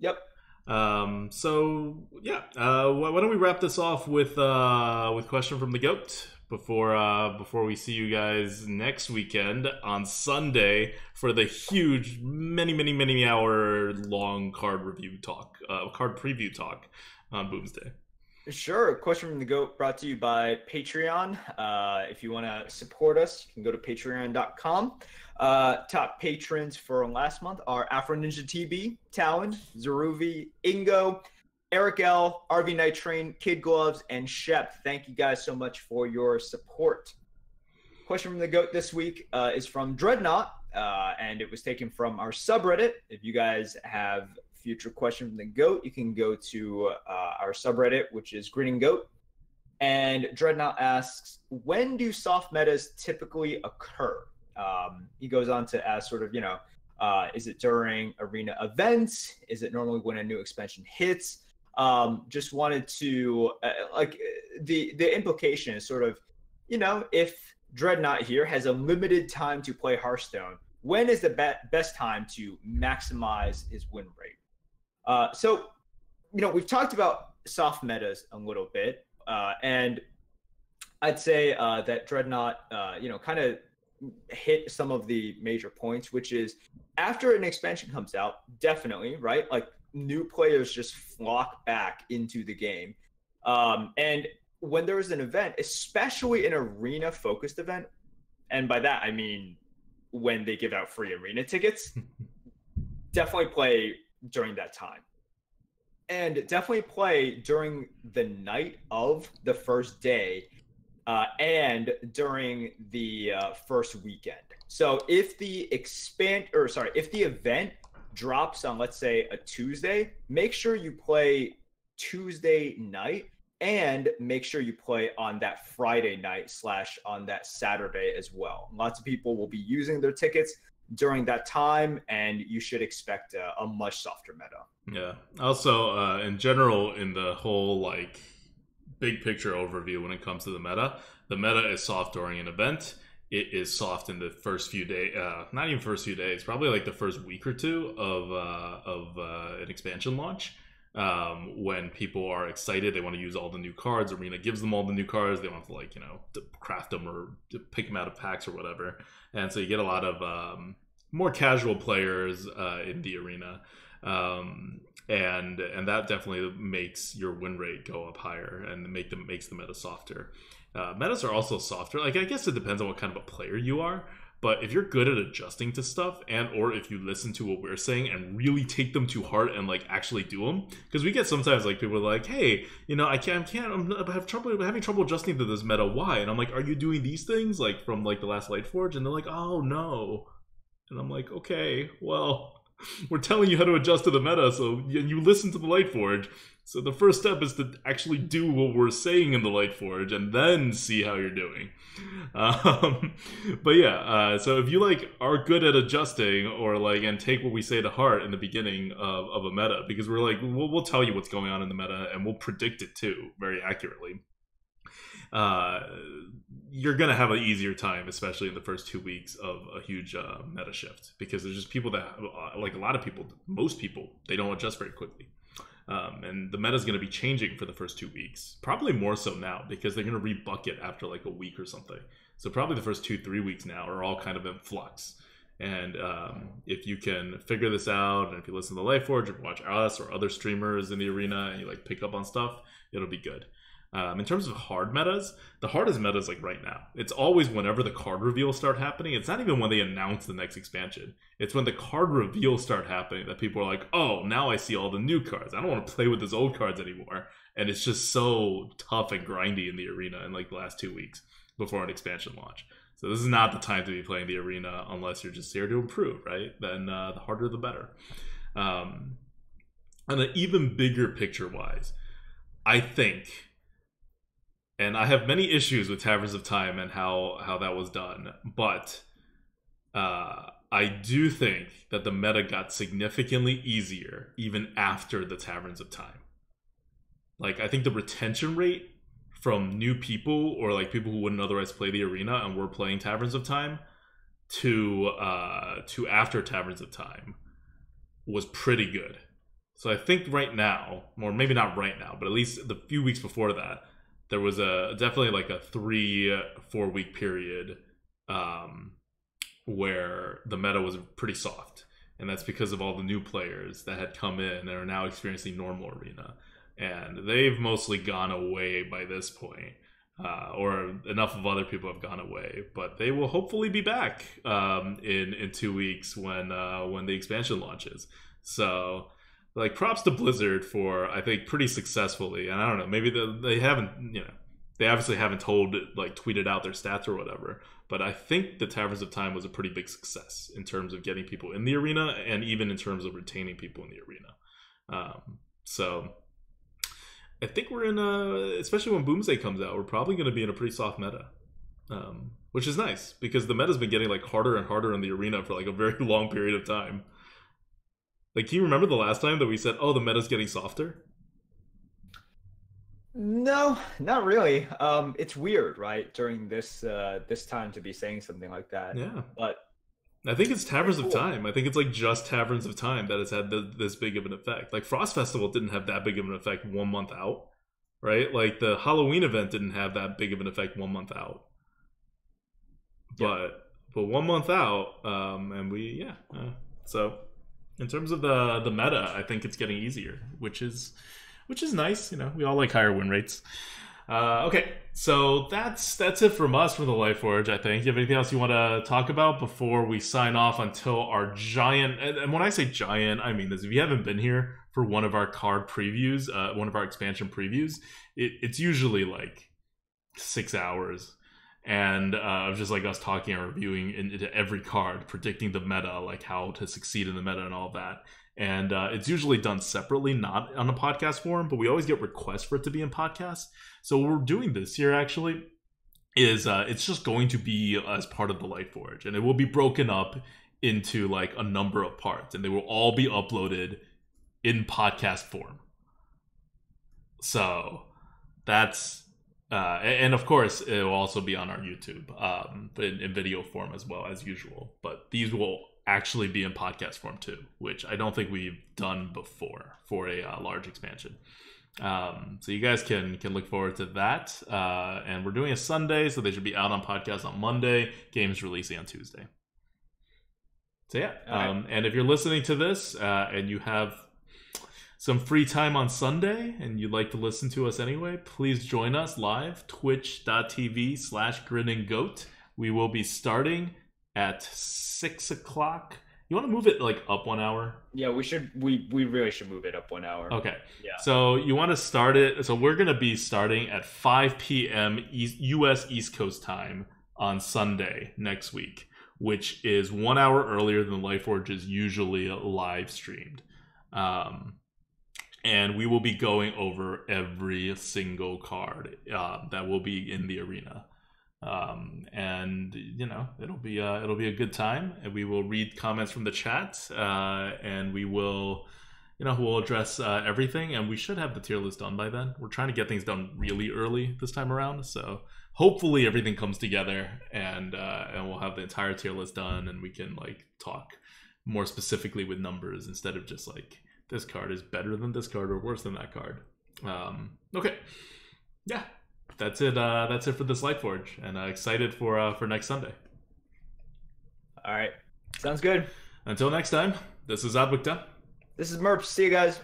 Yep. So yeah, why don't we wrap this off with question from the GOAT before we see you guys next weekend on Sunday for the huge many hour long card preview talk on Boomsday. Sure. Question from the GOAT brought to you by Patreon. If you want to support us, you can go to patreon.com. Top patrons for last month are Afro Ninja TB, Talon, Zeruvi, Ingo, Eric L, RV Night Train, Kid Gloves, and Shep. Thank you guys so much for your support. Question from the GOAT this week is from Dreadnought, and it was taken from our subreddit. If you guys have future question from the GOAT, you can go to our subreddit, which is Grinning Goat. And Dreadnought asks, when do soft metas typically occur? He goes on to ask sort of, is it during arena events? Is it normally when a new expansion hits? Just wanted to, the implication is sort of, if Dreadnought here has a limited time to play Hearthstone, when is the best time to maximize his win rate? So, we've talked about soft metas a little bit, and I'd say that Dreadnought, kind of hit some of the major points, which is after an expansion comes out, definitely, right? Like new players just flock back into the game. And when there is an event, especially an arena-focused event, and by that I mean when they give out free arena tickets, definitely play during that time. And definitely play during the night of the first day and during the first weekend. So if the event drops on, let's say, a Tuesday, make sure you play Tuesday night and make sure you play on that Friday night / on that Saturday as well. Lots of people will be using their tickets during that time, and you should expect a much softer meta. Yeah. Also, in general, in the whole big picture overview when it comes to the meta is soft during an event. it is soft in the first few days, not even first few days, probably like the first week or two of an expansion launch. When people are excited, they want to use all the new cards. Arena gives them all the new cards. They want to, like, to craft them or to pick them out of packs or whatever. And so you get a lot of more casual players in the arena, and that definitely makes your win rate go up higher and makes the meta softer. Metas are also softer. Like, I guess it depends on what kind of a player you are. But if you're good at adjusting to stuff, and or if you listen to what we're saying and really take them to heart and like actually do them, because we get sometimes like people are like, "Hey, I'm having trouble adjusting to this meta. Why?" And I'm like, "Are you doing these things like from like the last Lightforge?" And they're like, "Oh no," and I'm like, "Okay, well, we're telling you how to adjust to the meta, so you listen to the Lightforge." So the first step is to actually do what we're saying in the Lightforge, and then see how you're doing. But yeah, so if you like are good at adjusting or like and take what we say to heart in the beginning of a meta, because we're like we'll tell you what's going on in the meta and we'll predict it too very accurately. You're gonna have an easier time, especially in the first 2 weeks of a huge meta shift, because there's just people that like a lot of people, most people, they don't adjust very quickly. And the meta is going to be changing for the first 2 weeks, probably more so now, because they're going to rebucket after like a week or something. So probably the first 2-3 weeks now are all kind of in flux. And if you can figure this out, and if you listen to Lightforge or watch us or other streamers in the arena and you like pick up on stuff, it'll be good. In terms of hard metas, the hardest meta is like right now. It's always whenever the card reveals start happening. It's not even when they announce the next expansion. It's when the card reveals start happening that people are like, "Oh, now I see all the new cards. I don't want to play with those old cards anymore." And it's just so tough and grindy in the arena in like the last 2 weeks before an expansion launch. So this is not the time to be playing the arena unless you're just here to improve, right? Then the harder the better. And an even bigger picture-wise, I think... And I have many issues with Taverns of Time and how that was done. But I do think that the meta got significantly easier even after the Taverns of Time. Like, I think the retention rate from new people or like people who wouldn't otherwise play the arena and were playing Taverns of Time to after Taverns of Time was pretty good. So I think right now, or maybe not right now, but at least the few weeks before that, there was definitely like a 3-4 week period where the meta was pretty soft, and that's because of all the new players that had come in and are now experiencing normal arena, and they've mostly gone away by this point, or enough of other people have gone away, but they will hopefully be back in 2 weeks when the expansion launches. So. Like, props to Blizzard for, I think, pretty successfully, and I don't know, maybe they haven't, they obviously haven't tweeted out their stats or whatever, but I think the Taverns of Time was a pretty big success in terms of getting people in the arena, and even in terms of retaining people in the arena. So, I think we're in especially when Boomsday comes out, we're probably going to be in a pretty soft meta, which is nice, because the meta's been getting, like, harder and harder in the arena for, like, a very long period of time. Like, can you remember the last time that we said, "Oh, the meta's getting softer"? No, not really. It's weird, right? During this time to be saying something like that. Yeah. But I think it's Taverns of Time. I think it's like just Taverns of Time that has had this big of an effect. Like, Frost Festival didn't have that big of an effect 1 month out, right? Like, the Halloween event didn't have that big of an effect 1 month out. But 1 month out, and so... In terms of the meta, I think it's getting easier, which is nice. We all like higher win rates. Okay, so that's it from us for the Lightforge, I think. You have anything else you want to talk about before we sign off until our giant... And when I say giant, I mean this. If you haven't been here for one of our card previews, one of our expansion previews, it's usually like 6 hours. And of just like us talking and reviewing into every card, predicting the meta, like how to succeed in the meta and all that. And it's usually done separately, not on a podcast form, but we always get requests for it to be in podcast. So what we're doing this year actually is it's just going to be as part of the Lightforge, and it will be broken up into like a number of parts, and they will all be uploaded in podcast form. So that's And of course, it will also be on our YouTube, but in video form as well as usual. But these will actually be in podcast form too, which I don't think we've done before for a large expansion. So you guys can look forward to that. And we're doing a Sunday, so they should be out on podcast on Monday. Games releasing on Tuesday. So yeah, right. and if you're listening to this and you have some free time on Sunday and you'd like to listen to us anyway, please join us live, twitch.tv/grinninggoat. We will be starting at 6 o'clock. You want to move it like up 1 hour? Yeah, we should. We really should move it up 1 hour. Okay. Yeah. So you want to start it. So we're going to be starting at 5 p.m. US East Coast time on Sunday next week, which is 1 hour earlier than Lightforge is usually live streamed. And we will be going over every single card that will be in the arena. And you know, it'll be a good time, and we will read comments from the chat, and we will, you know, we'll address everything, and we should have the tier list done by then. We're trying to get things done really early this time around, so hopefully everything comes together, and we'll have the entire tier list done, and we can like talk more specifically with numbers instead of just like this card is better than this card or worse than that card. Okay, yeah. That's it. That's it for this Lightforge, and excited for next Sunday. All right, sounds good. Until next time, this is Adbukta. This is Merp. See you guys.